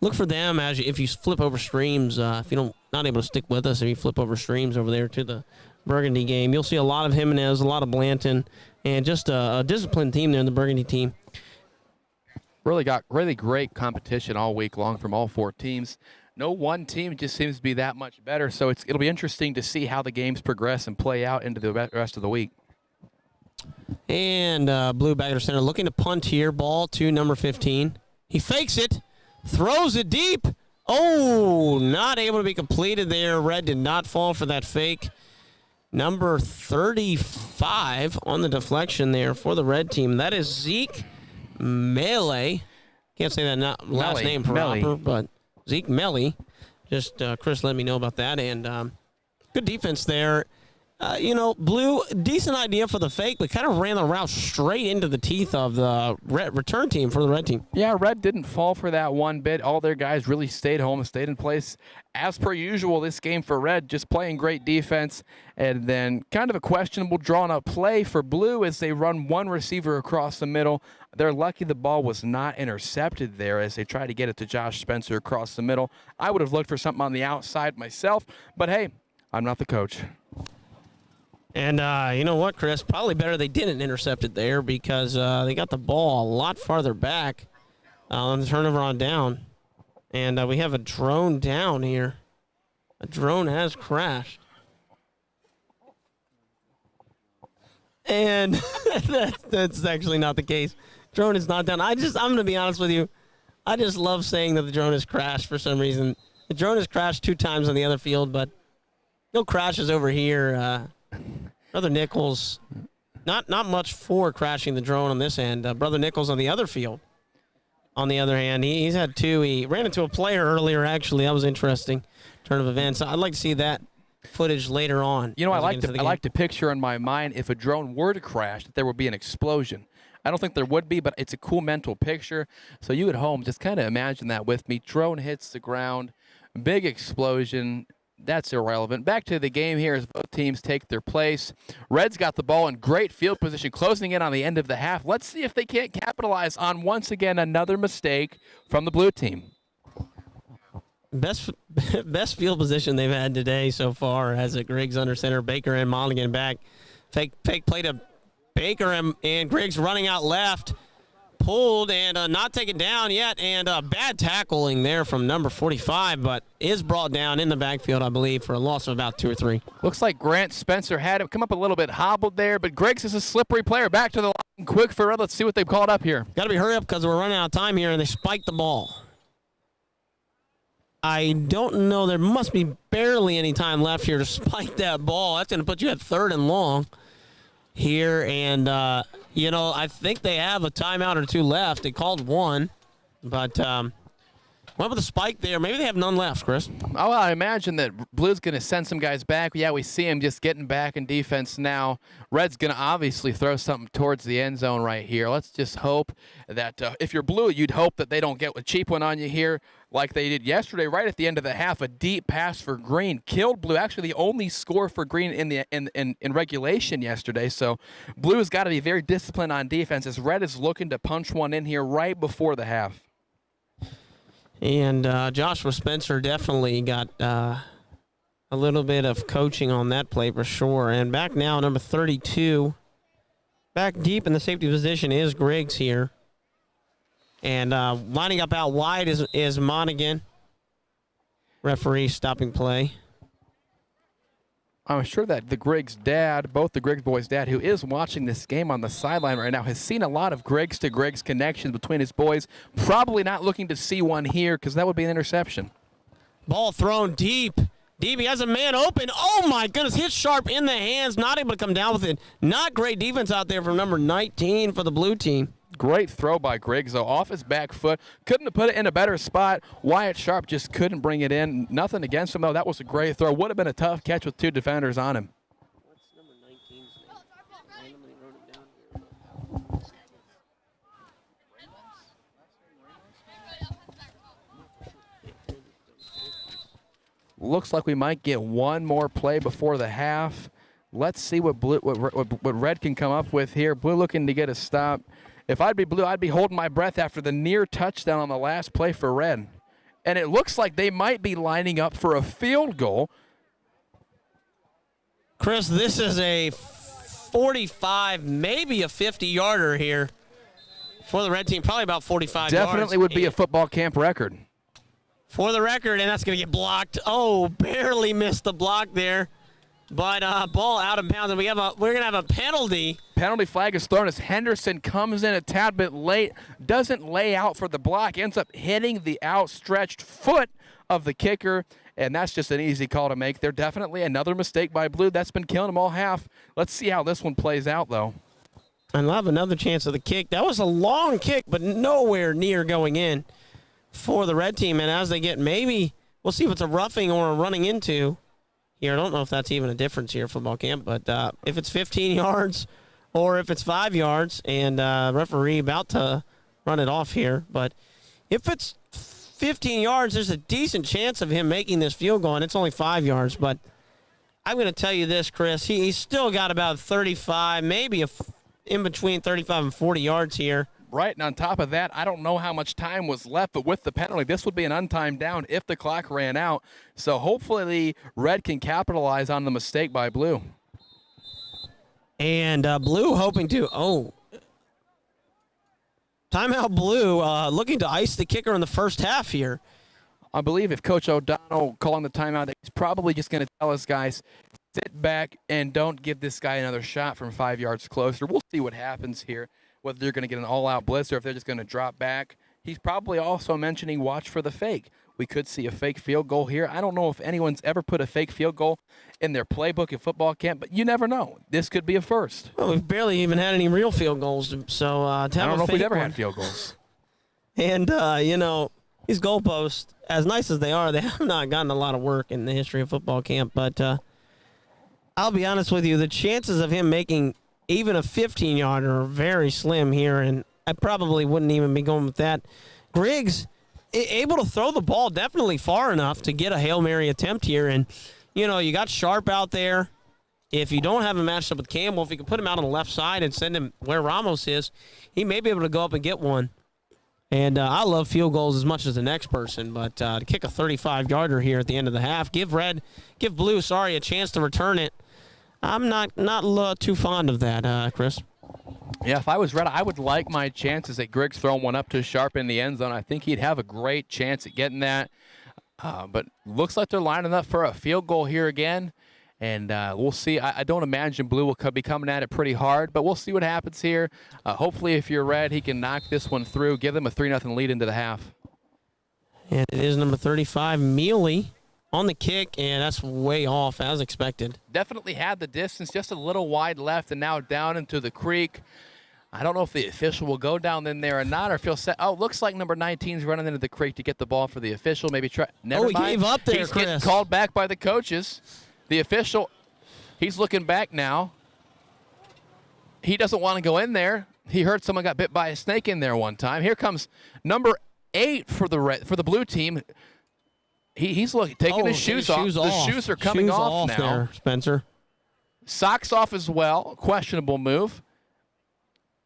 look for them if you flip over streams. If you not able to stick with us, if you flip over streams over there to the Burgundy game, you'll see a lot of Jimenez, a lot of Blanton, and just a disciplined team there in the Burgundy team. Really got really great competition all week long from all 4 teams. No one team just seems to be that much better, so it'll be interesting to see how the games progress and play out into the rest of the week. And Blue back to center, looking to punt here. Ball to number 15. He fakes it, throws it deep. Oh, not able to be completed there. Red did not fall for that fake. Number 35 on the deflection there for the red team. That is Zeke Melee. Can't say that last name proper, but Zeke Melee. Just Chris let me know about that. And good defense there. Blue, decent idea for the fake, but kind of ran the route straight into the teeth of the return team for the red team. Yeah, Red didn't fall for that one bit. All their guys really stayed home and stayed in place. As per usual, this game for Red, just playing great defense. And then kind of a questionable drawn-up play for Blue as they run one receiver across the middle. They're lucky the ball was not intercepted there as they try to get it to Josh Spencer across the middle. I would have looked for something on the outside myself, but hey, I'm not the coach. And you know what, Chris? Probably better they didn't intercept it there because they got the ball a lot farther back on the turnover on down. And we have a drone down here. A drone has crashed. And that's actually not the case. Drone is not down. I'm going to be honest with you. I just love saying that the drone has crashed for some reason. The drone has crashed 2 times on the other field, but no crashes over here. Brother Nichols, not much for crashing the drone on this end. Brother Nichols on the other field. On the other hand, he's had 2. He ran into a player earlier, actually. That was interesting. Turn of events. I'd like to see that footage later on. You know, I like to picture in my mind if a drone were to crash that there would be an explosion. I don't think there would be, but it's a cool mental picture. So you at home, just kind of imagine that with me. Drone hits the ground, big explosion. That's irrelevant. Back to the game here as both teams take their place. Red's got the ball in great field position, closing in on the end of the half. Let's see if they can't capitalize on, once again, another mistake from the blue team. Best field position they've had today so far has it. Griggs under center, Baker and Monaghan back. Fake play to Baker and Griggs running out left. Pulled and not taken down yet, and bad tackling there from number 45, but is brought down in the backfield, I believe, for a loss of about 2 or 3. Looks like Grant Spencer had him come up a little bit hobbled there, but Griggs is a slippery player. Back to the line, quick for Red. Let's see what they've called up here. Got to be hurry up because we're running out of time here, and they spiked the ball. I don't know. There must be barely any time left here to spike that ball. That's going to put you at 3rd and long here, and I think they have a timeout or 2 left. They called 1, but went with a spike there. Maybe they have none left, Chris. Oh, well, I imagine that Blue's going to send some guys back. Yeah, we see him just getting back in defense now. Red's going to obviously throw something towards the end zone right here. Let's just hope that if you're Blue, you'd hope that they don't get a cheap one on you here like they did yesterday right at the end of the half. A deep pass for Green killed Blue. Actually, the only score for Green in regulation yesterday. So Blue has got to be very disciplined on defense as Red is looking to punch one in here right before the half. And Joshua Spencer definitely got a little bit of coaching on that play for sure. And back now, number 32. Back deep in the safety position is Griggs here. And lining up out wide is Monaghan. Referee stopping play. I'm sure that the Griggs dad, both the Griggs boys' dad, who is watching this game on the sideline right now, has seen a lot of Griggs to Griggs connections between his boys. Probably not looking to see one here because that would be an interception. Ball thrown deep. He has a man open. Oh, my goodness. Hit sharp in the hands. Not able to come down with it. Not great defense out there from number 19 for the blue team. Great throw by Griggs, though, off his back foot. Couldn't have put it in a better spot. Wyatt Sharp just couldn't bring it in. Nothing against him, though. That was a great throw. Would have been a tough catch with 2 defenders on him. What's number 19's name? Randomly wrote it down here. Looks like we might get one more play before the half. Let's see what Red can come up with here. Blue looking to get a stop. If I'd be Blue, I'd be holding my breath after the near touchdown on the last play for Red. And it looks like they might be lining up for a field goal. Chris, this is a 45, maybe a 50-yarder here. For the red team, probably about 45 yards. Definitely would be a football camp record. For the record, and that's going to get blocked. Oh, barely missed the block there. But ball out of bounds, and we're going to have a penalty. Penalty flag is thrown as Henderson comes in a tad bit late, doesn't lay out for the block, ends up hitting the outstretched foot of the kicker, and that's just an easy call to make. There definitely another mistake by Blue. That's been killing them all half. Let's see how this one plays out, though. And we'll have another chance of the kick. That was a long kick, but nowhere near going in for the red team. And as they get maybe, we'll see if it's a roughing or a running into here. I don't know if that's even a difference here, football camp, but if it's 15 yards or if it's 5 yards, and referee about to run it off here. But if it's 15 yards, there's a decent chance of him making this field goal, and it's only 5 yards. But I'm going to tell you this, Chris. He's still got about 35, maybe in between 35 and 40 yards here. Right, and on top of that, I don't know how much time was left, but with the penalty, this would be an untimed down if the clock ran out. So hopefully Red can capitalize on the mistake by Blue. And Blue hoping to, timeout Blue, looking to ice the kicker in the first half here. I believe if Coach O'Donnell calling the timeout, he's probably just going to tell us, guys, sit back and don't give this guy another shot from 5 yards closer. We'll see what happens here, whether they're going to get an all-out blitz or if they're just going to drop back. He's probably also mentioning watch for the fake. We could see a fake field goal here. I don't know if anyone's ever put a fake field goal in their playbook at football camp, but you never know. This could be a first. Well, we've barely even had any real field goals, so I don't know if we've ever had field goals. And, these goalposts, as nice as they are, they have not gotten a lot of work in the history of football camp. But I'll be honest with you, the chances of him making even a 15-yarder are very slim here, and I probably wouldn't even be going with that. Griggs able to throw the ball definitely far enough to get a Hail Mary attempt here. And, you got Sharp out there. If you don't have him matched up with Campbell, if you can put him out on the left side and send him where Ramos is, he may be able to go up and get one. And I love field goals as much as the next person, but to kick a 35-yarder here at the end of the half, give Blue, a chance to return it. I'm not too fond of that, Chris. Yeah, if I was Red, I would like my chances at Griggs throwing one up to Sharp in the end zone. I think he'd have a great chance at getting that. But looks like they're lining up for a field goal here again. And we'll see. I don't imagine Blue will be coming at it pretty hard, but we'll see what happens here. Hopefully, if you're Red, he can knock this one through, give them a 3-0 lead into the half. And it is number 35, Mealy, on the kick, and that's way off, as expected. Definitely had the distance, just a little wide left, and now down into the creek. I don't know if the official will go down in there or not, or if he'll set. Oh, looks like number 19 is running into the creek to get the ball for the official. Maybe try. Never mind. He gave up there, He's Chris. getting called back by the coaches. The official, he's looking back now. He doesn't want to go in there. He heard someone got bit by a snake in there one time. Here comes number 8 for the Blue team. He's taking his shoes off. The shoes are coming off now. There, Spencer. Socks off as well. Questionable move.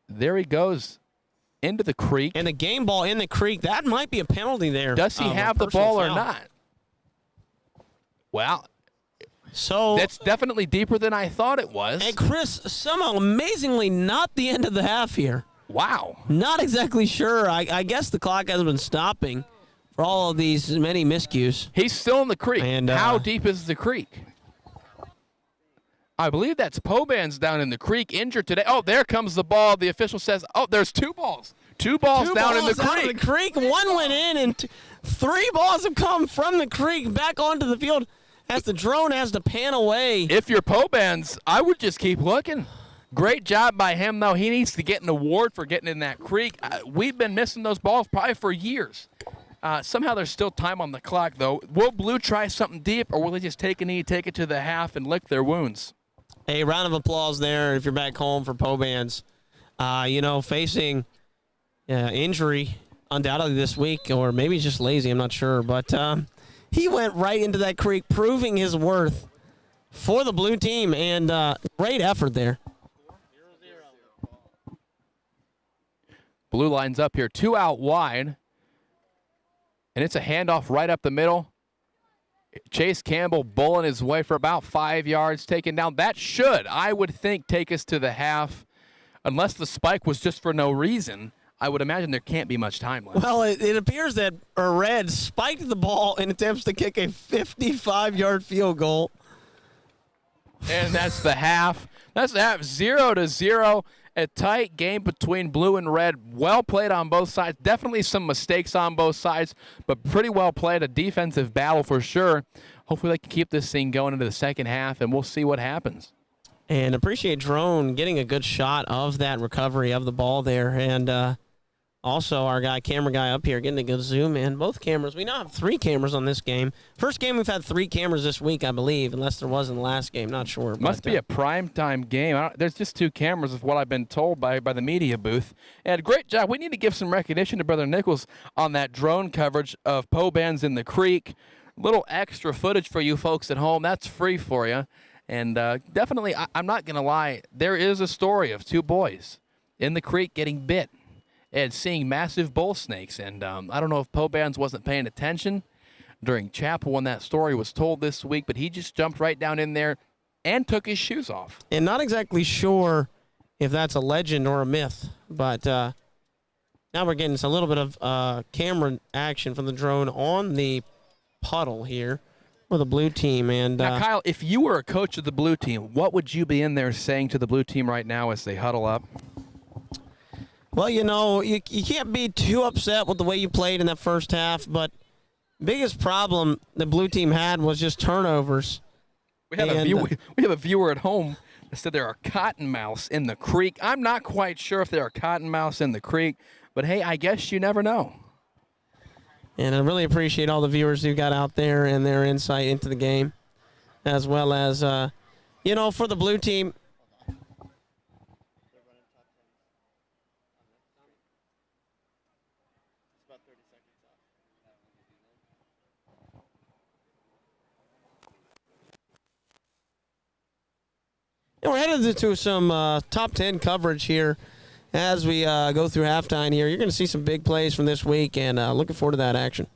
There he goes into the creek. And the game ball in the creek, that might be a penalty there. Does he have the ball or not? Well, so that's definitely deeper than I thought it was. And Chris, somehow amazingly not the end of the half here. Wow. Not exactly sure. I guess the clock has been stopping for all of these many miscues. He's still in the creek. And how deep is the creek? I believe that's Poban's down in the creek, injured today. Oh, there comes the ball. The official says, there's 2 balls. 2 balls down in the creek. Out of the creek. One went in, and 3 balls have come from the creek back onto the field as the drone has to pan away. If you're Poban's, I would just keep looking. Great job by him, though. He needs to get an award for getting in that creek. We've been missing those balls probably for years. Somehow there's still time on the clock, though. Will Blue try something deep, or will they just take a knee, take it to the half, and lick their wounds? A round of applause there if you're back home for Poban's. Facing injury undoubtedly this week, or maybe he's just lazy, I'm not sure. But he went right into that creek, proving his worth for the Blue team, and great effort there. Blue lines up here, 2 out wide, and it's a handoff right up the middle. Chase Campbell bowling his way for about 5 yards, taken down. That should, I would think, take us to the half. Unless the spike was just for no reason, I would imagine there can't be much time left. Well, it appears that Red spiked the ball and attempts to kick a 55-yard field goal. And that's the half. That's the half. 0-0. A tight game between blue and red. Well played on both sides. Definitely some mistakes on both sides, but pretty well played. A defensive battle for sure. Hopefully they can keep this thing going into the second half, and we'll see what happens. And appreciate Drone getting a good shot of that recovery of the ball there. And also our camera guy up here getting a good zoom in. Both cameras. We now have 3 cameras on this game. First game we've had 3 cameras this week, I believe, unless there was in the last game. Not sure. Must be a primetime game. There's just 2 cameras of what I've been told by the media booth. And great job. We need to give some recognition to Brother Nichols on that drone coverage of Poe Bands in the Creek. Little extra footage for you folks at home. That's free for you. And definitely, I'm not going to lie, there is a story of 2 boys in the creek getting bit and seeing massive bull snakes. And I don't know if Poe Bands wasn't paying attention during chapel when that story was told this week, but he just jumped right down in there and took his shoes off. And not exactly sure if that's a legend or a myth, but now we're getting a little bit of camera action from the drone on the puddle here for the blue team. And now, Kyle, if you were a coach of the blue team, what would you be in there saying to the blue team right now as they huddle up? Well, you can't be too upset with the way you played in that first half, but biggest problem the blue team had was just turnovers. We have a viewer at home that said there are cottonmouths in the creek. I'm not quite sure if there are cottonmouths in the creek, but hey, I guess you never know. And I really appreciate all the viewers who got out there and their insight into the game, as well as, for the blue team. And we're headed to some top 10 coverage here as we go through halftime here. You're going to see some big plays from this week, and looking forward to that action.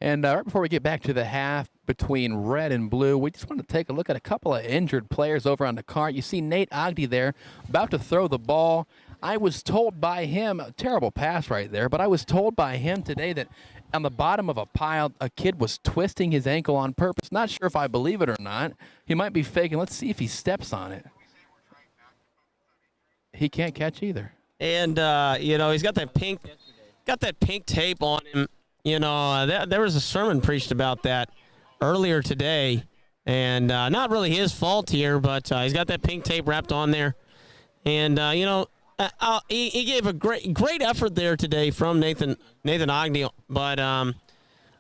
And right before we get back to the half between red and blue, we just want to take a look at a couple of injured players over on the cart. You see Nate Ogden there about to throw the ball. I was told by him, a terrible pass right there, but I was told by him today that on the bottom of a pile, a kid was twisting his ankle on purpose. Not sure if I believe it or not. He might be faking. Let's see if he steps on it. He can't catch either. And, he's got that pink tape on him. There was a sermon preached about that earlier today, and not really his fault here, but he's got that pink tape wrapped on there. And, he gave a great effort there today from Nathan Ogden, but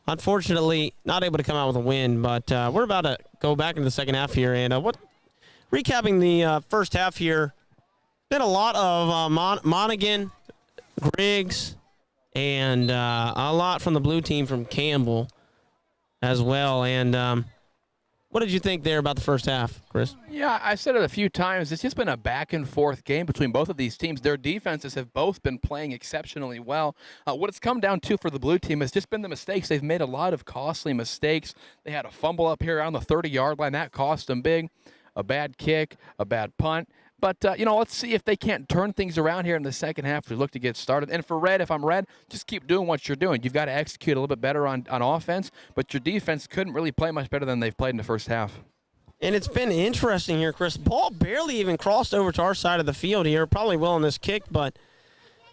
unfortunately not able to come out with a win. But we're about to go back into the second half here, and recapping the first half here, been a lot of Monaghan, Griggs, and a lot from the blue team from Campbell as well. And what did you think there about the first half, Chris? Yeah, I said it a few times. It's just been a back-and-forth game between both of these teams. Their defenses have both been playing exceptionally well. What it's come down to for the blue team has just been the mistakes. They've made a lot of costly mistakes. They had a fumble up here on the 30-yard line. That cost them big. A bad kick, a bad punt. But, let's see if they can't turn things around here in the second half as we look to get started. And for Red, if I'm Red, just keep doing what you're doing. You've got to execute a little bit better on offense, but your defense couldn't really play much better than they've played in the first half. And it's been interesting here, Chris. Ball barely even crossed over to our side of the field here. Probably will on this kick, but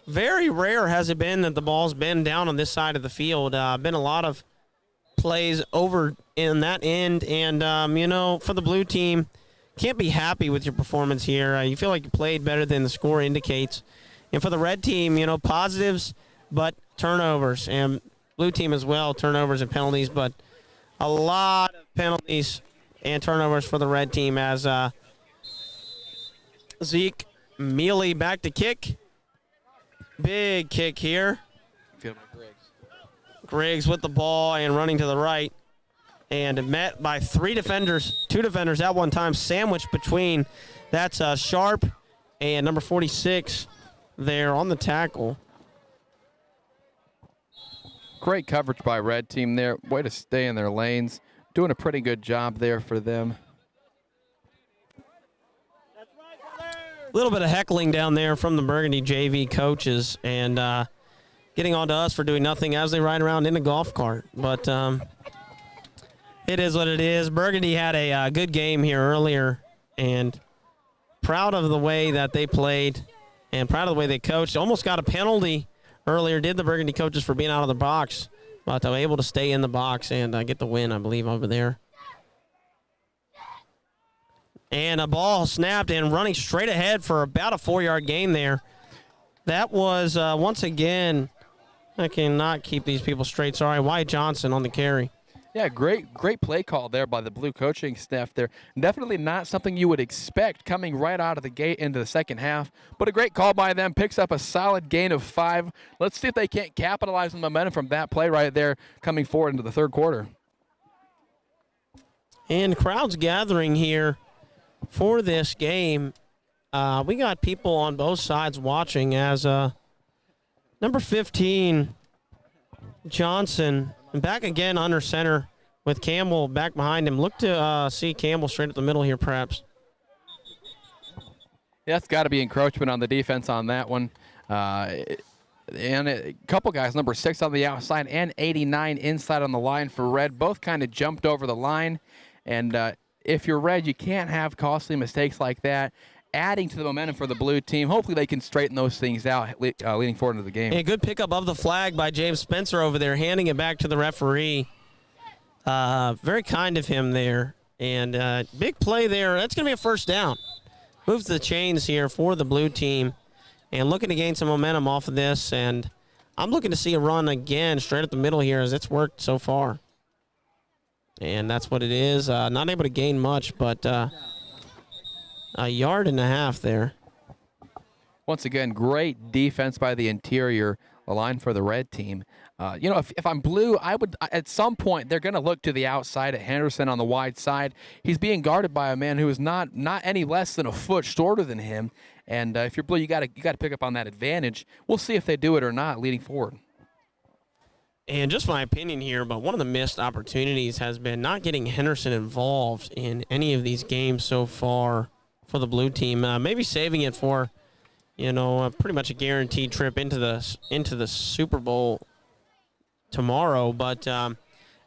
very rare has it been that the ball's been down on this side of the field. Been a lot of plays over in that end. And, for the blue team, can't be happy with your performance here. You feel like you played better than the score indicates. And for the red team, positives, but turnovers. And blue team as well, turnovers and penalties, but a lot of penalties and turnovers for the red team as Zeke Mealy back to kick. Big kick here. Griggs with the ball and running to the right. And met by two defenders at one time, sandwiched between. That's Sharp and number 46 there on the tackle. Great coverage by red team there. Way to stay in their lanes. Doing a pretty good job there for them. A little bit of heckling down there from the Burgundy JV coaches and getting on to us for doing nothing as they ride around in a golf cart. But it is what it is. Burgundy had a good game here earlier, and proud of the way that they played and proud of the way they coached. Almost got a penalty earlier, did the Burgundy coaches, for being out of the box, but they were able to stay in the box and get the win, I believe, over there. And a ball snapped and running straight ahead for about a 4-yard gain there. That was, once again, I cannot keep these people straight. Sorry, Wyatt Johnson on the carry. Yeah, great play call there by the blue coaching staff there. Definitely not something you would expect coming right out of the gate into the second half, but a great call by them. Picks up a solid gain of 5. Let's see if they can't capitalize on the momentum from that play right there coming forward into the third quarter. And crowds gathering here for this game. We got people on both sides watching as number 15, Johnson, back again under center with Campbell back behind him. Look to see Campbell straight up the middle here, perhaps. Yeah, that's got to be encroachment on the defense on that one. And a couple guys, number 6 on the outside and 89 inside on the line for Red, both kind of jumped over the line. And if you're Red, you can't have costly mistakes like that. Adding to the momentum for the blue team. Hopefully they can straighten those things out leading forward into the game. A good pickup of the flag by James Spencer over there, handing it back to the referee. Very kind of him there. And big play there. That's going to be a first down. Moves the chains here for the blue team. And looking to gain some momentum off of this. And I'm looking to see a run again straight up the middle here as it's worked so far. And that's what it is. Not able to gain much, but a yard and a half there. Once again, great defense by the interior, the line for the red team. If I'm blue, I would at some point they're going to look to the outside at Henderson on the wide side. He's being guarded by a man who is not any less than a foot shorter than him. And if you're blue, you got to pick up on that advantage. We'll see if they do it or not leading forward. And just my opinion here, but one of the missed opportunities has been not getting Henderson involved in any of these games so far for the blue team. Maybe saving it for, pretty much a guaranteed trip into the Super Bowl tomorrow. But out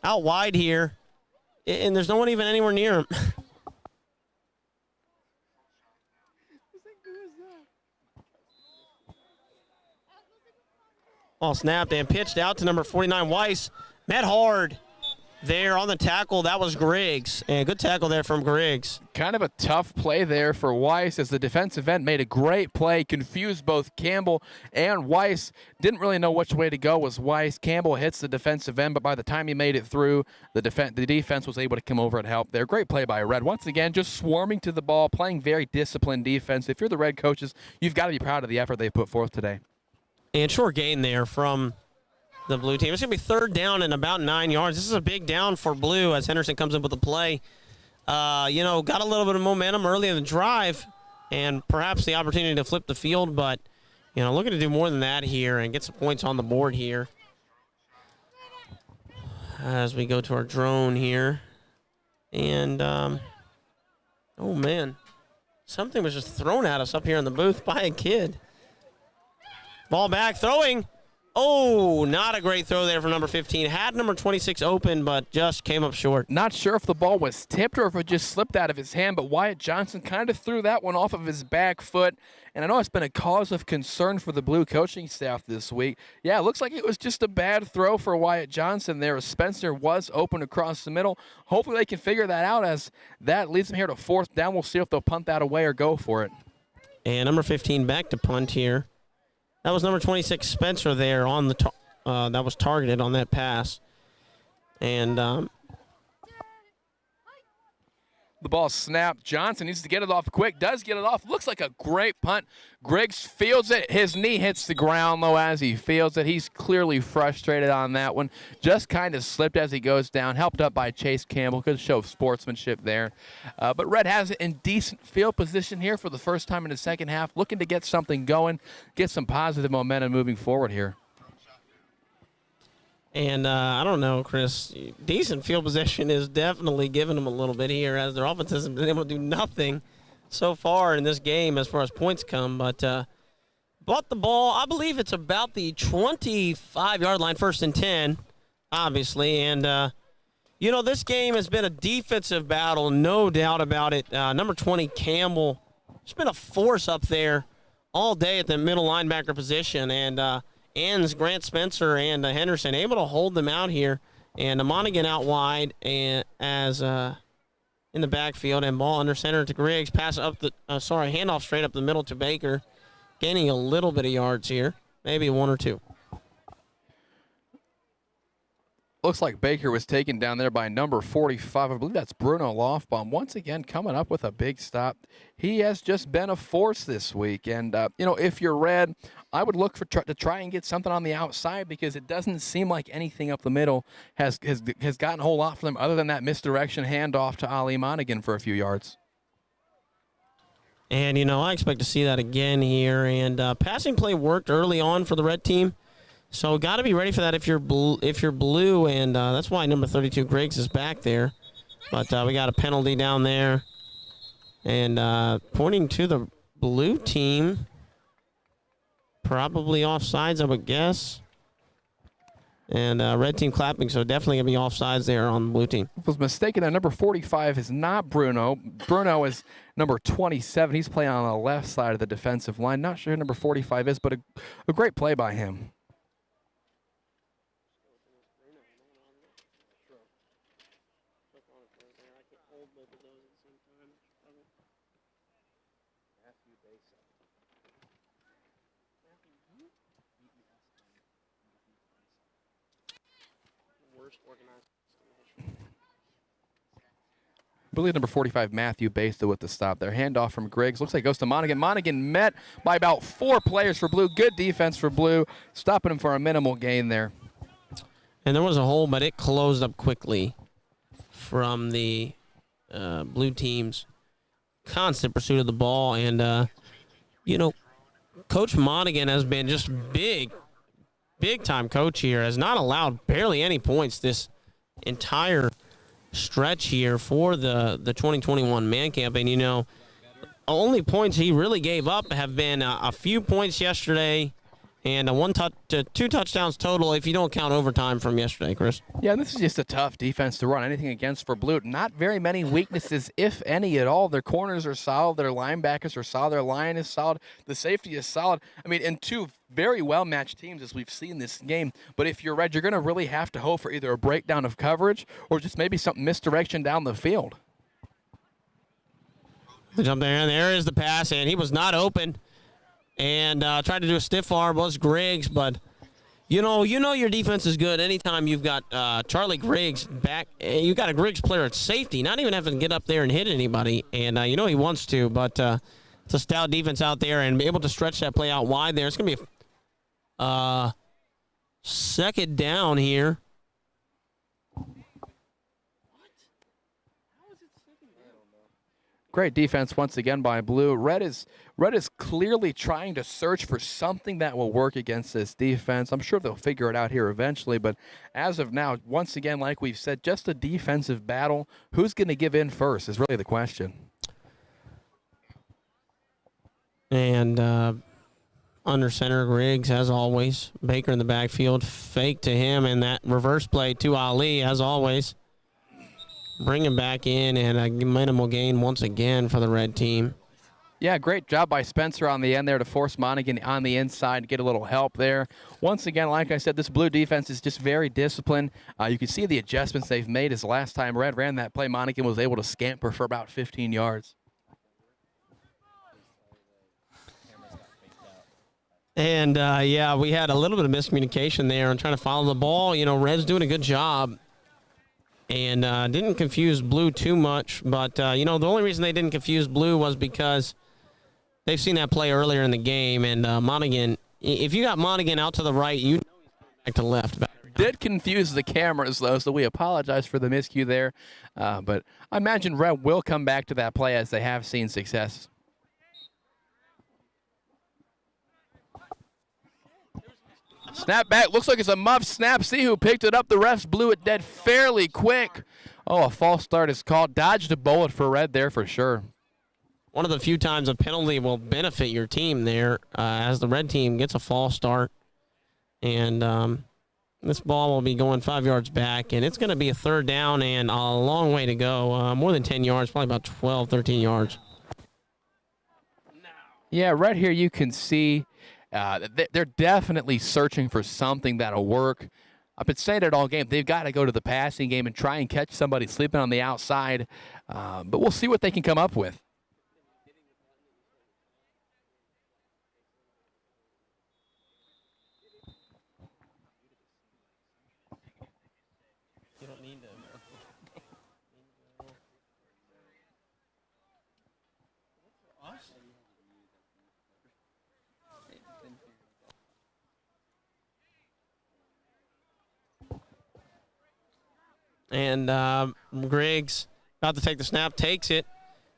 wide here, and there's no one even anywhere near him. Ball snapped and pitched out to number 49, Weiss. Met hard there on the tackle. That was Griggs. And good tackle there from Griggs. Kind of a tough play there for Weiss as the defensive end made a great play, confused both Campbell and Weiss. Didn't really know which way to go was Weiss. Campbell hits the defensive end, but by the time he made it through, the defense was able to come over and help there. Great play by Red. Once again, just swarming to the ball, playing very disciplined defense. If you're the Red coaches, you've got to be proud of the effort they put forth today. And short gain there from the blue team. It's going to be third down and about 9 yards. This is a big down for blue as Henderson comes in with the play. Got a little bit of momentum early in the drive and perhaps the opportunity to flip the field, but, looking to do more than that here and get some points on the board here. As we go to our drone here. And, oh, man. Something was just thrown at us up here in the booth by a kid. Ball back, throwing. Oh, not a great throw there from number 15. Had number 26 open, but just came up short. Not sure if the ball was tipped or if it just slipped out of his hand, but Wyatt Johnson kind of threw that one off of his back foot. And I know it's been a cause of concern for the Blue coaching staff this week. Yeah, it looks like it was just a bad throw for Wyatt Johnson there as Spencer was open across the middle. Hopefully they can figure that out as that leads them here to fourth down. We'll see if they'll punt that away or go for it. And number 15 back to punt here. That was number 26, Spencer, there on the that was targeted on that pass. And the ball snapped. Johnson needs to get it off quick. Does get it off. Looks like a great punt. Griggs fields it. His knee hits the ground, though, as he fields it. He's clearly frustrated on that one. Just kind of slipped as he goes down. Helped up by Chase Campbell. Good show of sportsmanship there. But Red has it in decent field position here for the first time in the second half. Looking to get something going. Get some positive momentum moving forward here. And I don't know, Chris. Decent field position is definitely giving them a little bit here as their offense hasn't been able to do nothing so far in this game as far as points come. But bought the ball, I believe it's about the 25-yard line, 1st and 10, obviously. And, this game has been a defensive battle, no doubt about it. Number 20, Campbell, there's been a force up there all day at the middle linebacker position. And ends Grant Spencer and Henderson able to hold them out here, and Monaghan out wide and as in the backfield, and ball under center to Griggs. Pass up handoff straight up the middle to Baker, gaining a little bit of yards here, maybe 1 or 2. Looks like Baker was taken down there by number 45. I believe that's Bruno Lofbaum. Once again, coming up with a big stop. He has just been a force this week. And, if you're Red, I would look to try and get something on the outside because it doesn't seem like anything up the middle has gotten a whole lot for them other than that misdirection handoff to Ali Monaghan for a few yards. And, I expect to see that again here. And passing play worked early on for the Red team. So got to be ready for that if you're blue, and that's why number 32 Griggs is back there. But we got a penalty down there, and pointing to the blue team, probably offsides, I would guess. And red team clapping, so definitely gonna be offsides there on the blue team. If I was mistaken, number 45 is not Bruno. Bruno is number 27. He's playing on the left side of the defensive line. Not sure who number 45 is, but a great play by him. I believe number 45, Matthew Basta with the stop there. Handoff from Griggs. Looks like it goes to Monaghan. Monaghan met by about 4 players for Blue. Good defense for Blue. Stopping him for a minimal gain there. And there was a hole, but it closed up quickly from the blue team's constant pursuit of the ball. And, Coach Monaghan has been just big big-time coach here, has not allowed barely any points this entire stretch here for the 2021 man camp. And, you know, only points he really gave up have been a few points yesterday and two touchdowns total if you don't count overtime from yesterday, Chris. Yeah, this is just a tough defense to run anything against for Blue. Not very many weaknesses, if any at all. Their corners are solid. Their linebackers are solid. Their line is solid. The safety is solid. I mean, in two very well-matched teams as we've seen this game. But if you're Red, you're going to really have to hope for either a breakdown of coverage or just maybe some misdirection down the field. The jump there, and there is the pass, and he was not open. And tried to do a stiff arm, was Griggs, but you know your defense is good anytime you've got Charlie Griggs back. You got a Griggs player at safety, not even having to get up there and hit anybody. And you know he wants to, but it's a stout defense out there and be able to stretch that play out wide there. It's going to be a second down here. Great defense once again by Blue. Red is clearly trying to search for something that will work against this defense. I'm sure they'll figure it out here eventually, but as of now, once again, like we've said, just a defensive battle. Who's going to give in first is really the question. And under center, Griggs, as always. Baker in the backfield. Fake to him, and that reverse play to Ali, as always. Bring him back in, and a minimal gain once again for the red team. Yeah, great job by Spencer on the end there to force Monaghan on the inside to get a little help there. Once again, like I said, this Blue defense is just very disciplined. You can see the adjustments they've made as last time Red ran that play. Monaghan was able to scamper for about 15 yards. And, yeah, we had a little bit of miscommunication there on trying to follow the ball. You know, Red's doing a good job. And didn't confuse Blue too much. But, you know, the only reason they didn't confuse Blue was because they've seen that play earlier in the game. And Monaghan, if you got Monaghan out to the right, you know he's coming back to the left. Did confuse the cameras, though, so we apologize for the miscue there. But I imagine Red will come back to that play as they have seen success. Snap back. Looks like it's a muff snap. See who picked it up. The refs blew it dead fairly quick. Oh, a false start is called. Dodged a bullet for Red there for sure. One of the few times a penalty will benefit your team there as the red team gets a false start. And this ball will be going 5 yards back, and it's going to be a third down and a long way to go. More than 10 yards, probably about 12, 13 yards. Yeah, right here you can see they're definitely searching for something that'll work. I've been saying it all game. They've got to go to the passing game and try and catch somebody sleeping on the outside. But we'll see what they can come up with. You don't need to. And Griggs about to take the snap, takes it.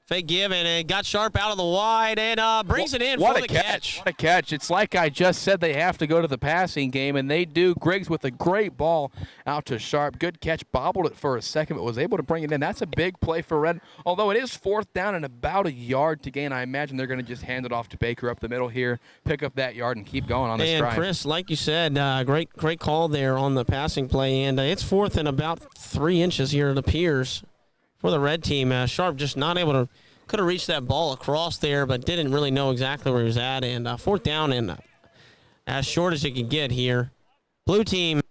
Fake give, and it got Sharp out of the wide and brings it in for the catch. What a catch. It's like I just said, they have to go to the passing game, and they do. Griggs with a great ball out to Sharp. Good catch. Bobbled it for a second, but was able to bring it in. That's a big play for Red. Although it is fourth down and about a yard to gain, I imagine they're going to just hand it off to Baker up the middle here, pick up that yard, and keep going on this drive. And Chris, like you said, great call there on the passing play, and it's fourth and about 3 inches here, it appears, for the red team. Sharp just not able to, could have reached that ball across there, but didn't really know exactly where he was at. And fourth down and as short as you can get here. Blue team,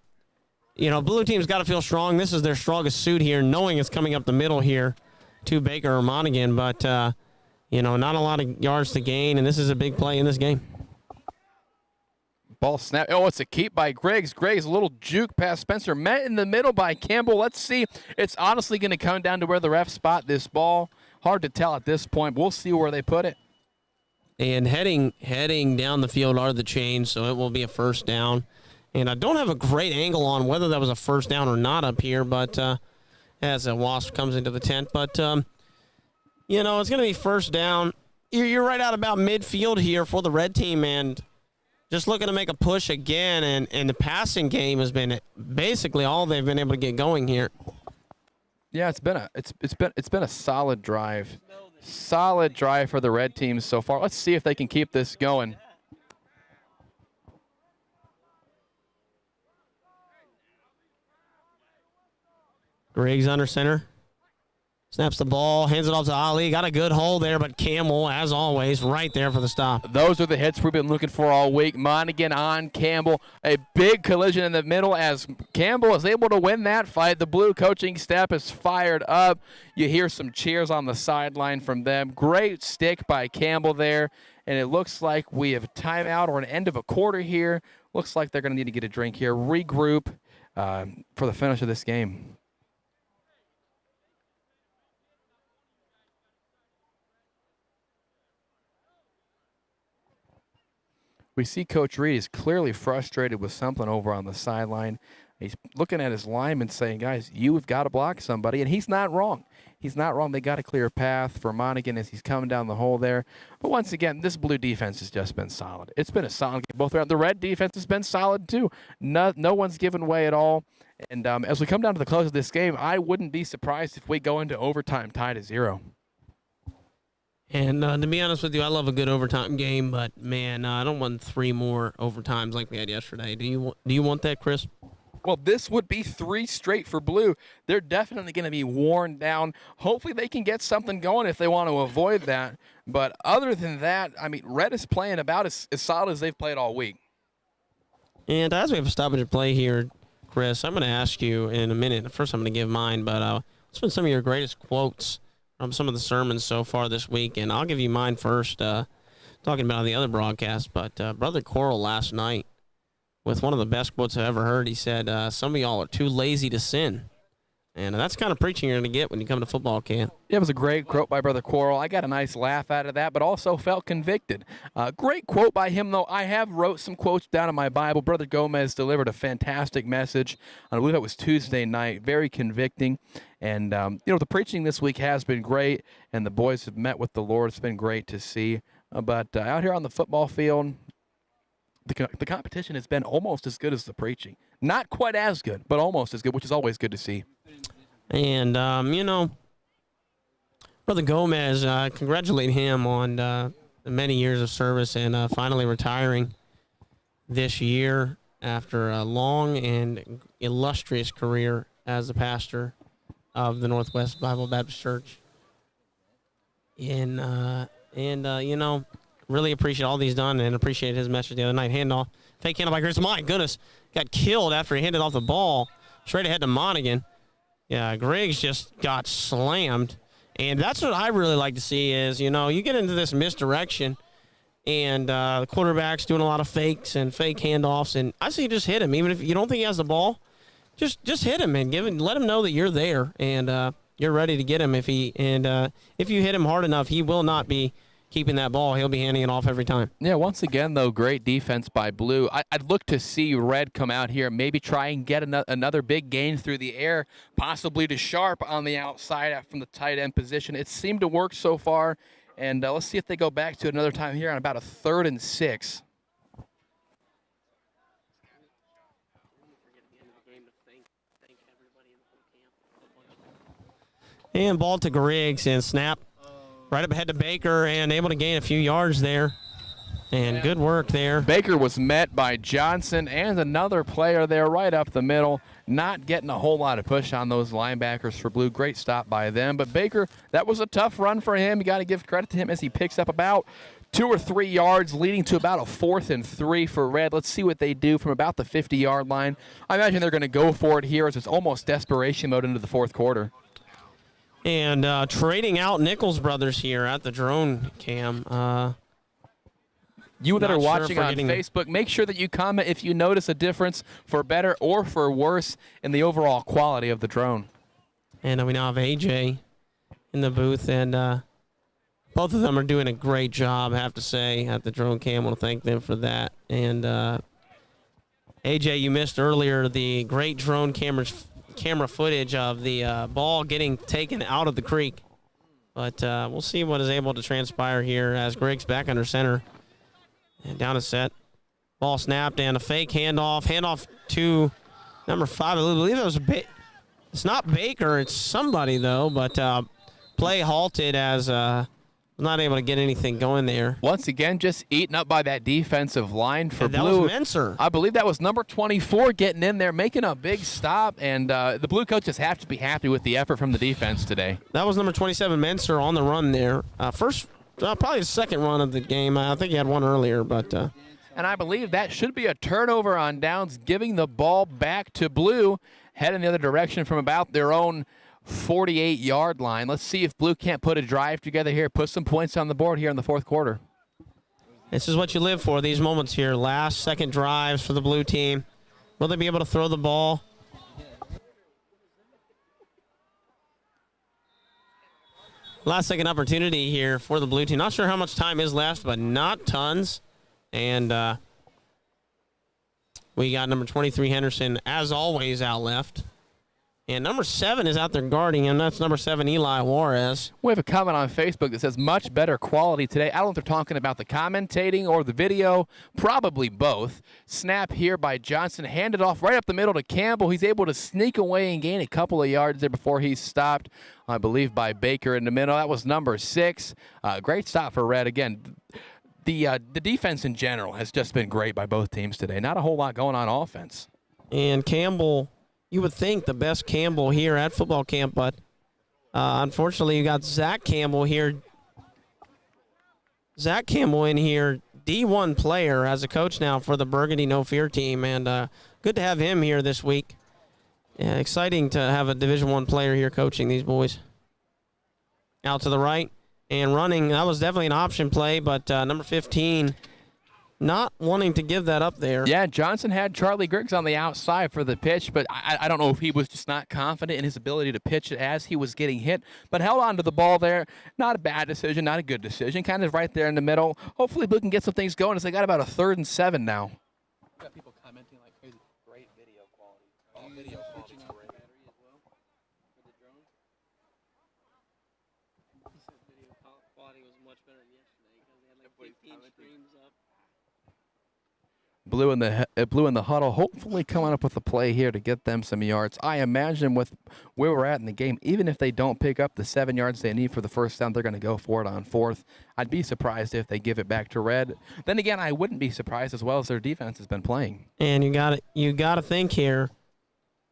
blue team's got to feel strong. This is their strongest suit here, knowing it's coming up the middle here to Baker or Monaghan. But, not a lot of yards to gain, and this is a big play in this game. Ball snap. Oh, it's a keep by Griggs. Griggs, a little juke past Spencer. Met in the middle by Campbell. Let's see. It's honestly going to come down to where the refs spot this ball. Hard to tell at this point. We'll see where they put it. And heading down the field are the chains, so it will be a first down. And I don't have a great angle on whether that was a first down or not up here, but as a Wasp comes into the tent. But, it's going to be first down. You're right out about midfield here for the red team, and just looking to make a push again, and the passing game has been basically all they've been able to get going here. Yeah, it's been a solid drive. Solid drive for the red team so far. Let's see if they can keep this going. Griggs under center. Snaps the ball, hands it off to Ali. Got a good hold there, but Campbell, as always, right there for the stop. Those are the hits we've been looking for all week. Monaghan on Campbell. A big collision in the middle as Campbell is able to win that fight. The blue coaching staff is fired up. You hear some cheers on the sideline from them. Great stick by Campbell there. And it looks like we have a timeout or an end of a quarter here. Looks like they're going to need to get a drink here. Regroup for the finish of this game. We see Coach Reed is clearly frustrated with something over on the sideline. He's looking at his linemen saying, guys, you've got to block somebody. And he's not wrong. He's not wrong. They got a clear path for Monaghan as he's coming down the hole there. But once again, this blue defense has just been solid. It's been a solid game both around. The red defense has been solid too. No one's given way at all. And as we come down to the close of this game, I wouldn't be surprised if we go into overtime tied at 0. And to be honest with you, I love a good overtime game, but man, I don't want 3 more overtimes like we had yesterday. Do you want that, Chris? Well, this would be 3 straight for blue. They're definitely going to be worn down. Hopefully they can get something going if they want to avoid that. But other than that, I mean, red is playing about as solid as they've played all week. And as we have a stoppage of play here, Chris, I'm going to ask you in a minute. First, I'm going to give mine, but what's been some of your greatest quotes from some of the sermons so far this week? And I'll give you mine first, talking about the other broadcast. But Brother Coral last night, with one of the best quotes I've ever heard, he said, some of y'all are too lazy to sin. And that's the kind of preaching you're going to get when you come to football camp. It was a great quote by Brother Coral. I got a nice laugh out of that, but also felt convicted. Great quote by him, though. I have wrote some quotes down in my Bible. Brother Gomez delivered a fantastic message. I believe it was Tuesday night. Very convicting. And, the preaching this week has been great, and the boys have met with the Lord. It's been great to see. But out here on the football field, the competition has been almost as good as the preaching. Not quite as good, but almost as good, which is always good to see. And, Brother Gomez, congratulate him on the many years of service and finally retiring this year after a long and illustrious career as the pastor of the Northwest Bible Baptist Church. And really appreciate all he's done and appreciate his message the other night. Handoff, fake handoff by Chris. My goodness, got killed after he handed off the ball straight ahead to Monaghan. Yeah, Griggs just got slammed. And that's what I really like to see is, you get into this misdirection and the quarterback's doing a lot of fakes and fake handoffs. And I say you just hit him. Even if you don't think he has the ball, just hit him and let him know that you're there and you're ready to get him. If you hit him hard enough, he will not be keeping that ball. He'll be handing it off every time. Yeah, once again, though, great defense by Blue. I'd look to see Red come out here, maybe try and get another big gain through the air, possibly to Sharp on the outside from the tight end position. It seemed to work so far, and let's see if they go back to it another time here on about a 3rd and 6. And ball to Griggs and snap right up ahead to Baker and able to gain a few yards there. And good work there. Baker was met by Johnson and another player there right up the middle. Not getting a whole lot of push on those linebackers for Blue. Great stop by them. But Baker, that was a tough run for him. You got to give credit to him as he picks up about 2 or 3 yards, leading to about a 4th and 3 for Red. Let's see what they do from about the 50-yard line. I imagine they're going to go for it here as it's almost desperation mode into the 4th quarter. And trading out Nichols brothers here at the drone cam. You that are watching on Facebook, make sure that you comment if you notice a difference for better or for worse in the overall quality of the drone. And we now have AJ in the booth, and both of them are doing a great job, I have to say, at the drone cam. I want to thank them for that. And AJ, you missed earlier the great drone camera footage of the ball getting taken out of the creek. But we'll see what is able to transpire here as Griggs back under center. And down a set. Ball snapped and a fake handoff. Handoff to number 5. I believe it was it's not Baker. It's somebody, though. But play halted as not able to get anything going there. Once again, just eaten up by that defensive line for That Blue. was Menser. I believe that was number 24 getting in there, making a big stop, and the Blue coaches have to be happy with the effort from the defense today. That was number 27, Menser, on the run there. First, probably the second run of the game. I think he had one earlier, but... And I believe that should be a turnover on downs, giving the ball back to Blue, heading the other direction from about their own 48-yard line. Let's see if Blue can't put a drive together here, put some points on the board here in the fourth quarter. This is what you live for, these moments here. Last second drives for the Blue team. Will they be able to throw the ball? Last second opportunity here for the Blue team. Not sure how much time is left, but not tons. And we got number 23, Henderson, as always, out left. And number 7 is out there guarding him. That's number 7, Eli Juarez. We have a comment on Facebook that says much better quality today. I don't know if they're talking about the commentating or the video. Probably both. Snap here by Johnson. Handed off right up the middle to Campbell. He's able to sneak away and gain a couple of yards there before he's stopped, I believe, by Baker in the middle. That was number 6. Great stop for Red. Again, the defense in general has just been great by both teams today. Not a whole lot going on offense. And Campbell... You would think the best Campbell here at football camp, but unfortunately you got Zach Campbell here. Zach Campbell in here, D1 player as a coach now for the Burgundy No Fear team, and good to have him here this week. Yeah, exciting to have a Division I player here coaching these boys. Out to the right and running. That was definitely an option play, but number 15 not wanting to give that up there. Yeah, Johnson had Charlie Griggs on the outside for the pitch, but I don't know if he was just not confident in his ability to pitch it as he was getting hit, but held on to the ball there. Not a bad decision, not a good decision, kind of right there in the middle. Hopefully Blue can get some things going as they got about a 3rd and 7 now. Got people commenting like crazy. Great video quality. Oh, video quality. Battery as well for the drone. He said video quality was much better than yesterday because they had like 15 streams up. Blue in the huddle, hopefully coming up with a play here to get them some yards. I imagine with where we're at in the game, even if they don't pick up the 7 yards they need for the first down, they're going to go for it on 4th. I'd be surprised if they give it back to Red. Then again, I wouldn't be surprised as well as their defense has been playing. And you got to think here.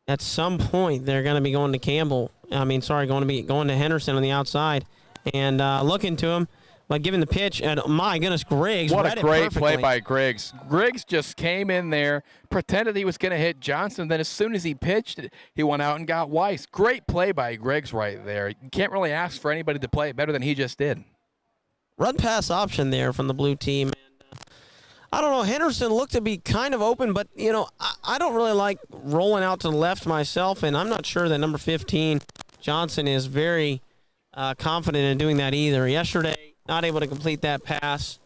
At some point, they're going to be going to Campbell. Going to Henderson on the outside, and looking to him. Like giving the pitch, and my goodness, Griggs. What a great play by Griggs. Griggs just came in there, pretended he was going to hit Johnson, then as soon as he pitched, he went out and got Weiss. Great play by Griggs right there. You can't really ask for anybody to play it better than he just did. Run pass option there from the Blue team. And, I don't know, Henderson looked to be kind of open, but, I don't really like rolling out to the left myself, and I'm not sure that number 15, Johnson, is very confident in doing that either. Yesterday, not able to complete that pass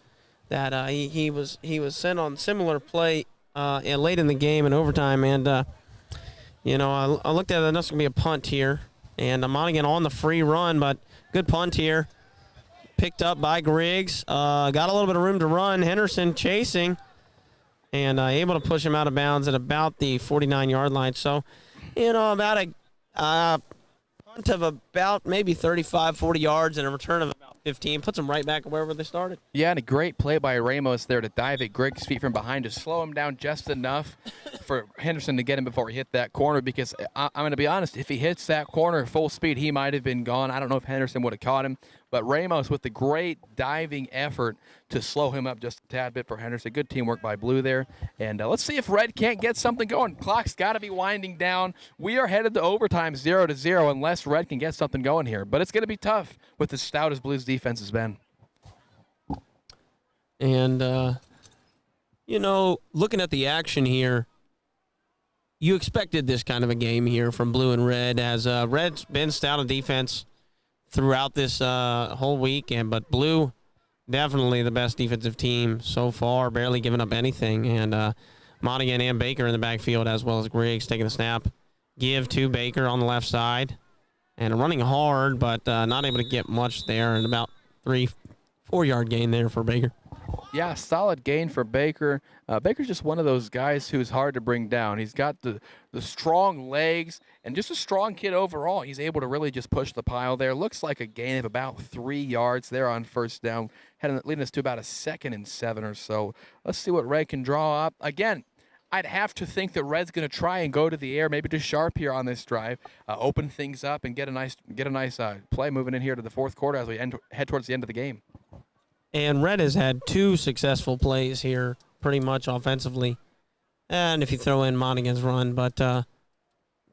that he was sent on similar play late in the game in overtime, and I looked at it. That's going to be a punt here, and Monaghan on the free run, but good punt here, picked up by Griggs. Got a little bit of room to run. Henderson chasing, and able to push him out of bounds at about the 49-yard line. So, about a punt of about maybe 35, 40 yards and a return of about 15. Puts them right back wherever they started. Yeah, and a great play by Ramos there to dive at Griggs' feet from behind to slow him down just enough for Henderson to get him before he hit that corner, because I'm going to be honest, if he hits that corner full speed, he might have been gone. I don't know if Henderson would have caught him, but Ramos with the great diving effort to slow him up just a tad bit for Henderson. Good teamwork by Blue there. And let's see if Red can't get something going. Clock's got to be winding down. We are headed to overtime 0-0 unless Red can get something going here. But it's going to be tough with as stout as Blue's defense has been. And, looking at the action here, you expected this kind of a game here from Blue and Red, as Red's been stout on defense throughout this whole weekend, but Blue definitely the best defensive team so far, barely giving up anything. And Monaghan and Baker in the backfield, as well as Griggs taking the snap. Give to Baker on the left side. And running hard, but not able to get much there, and about 3-4 yard gain there for Baker. Yeah, solid gain for Baker. Baker's just one of those guys who's hard to bring down. He's got the strong legs and just a strong kid overall. He's able to really just push the pile there. Looks like a gain of about 3 yards there on first down, leading us to about a 2nd and 7 or so. Let's see what Red can draw up. Again, I'd have to think that Red's going to try and go to the air, maybe to sharp here on this drive, open things up and get a nice play moving in here to the fourth quarter as we head towards the end of the game. And Red has had 2 successful plays here, pretty much offensively. And if you throw in Monaghan's run, but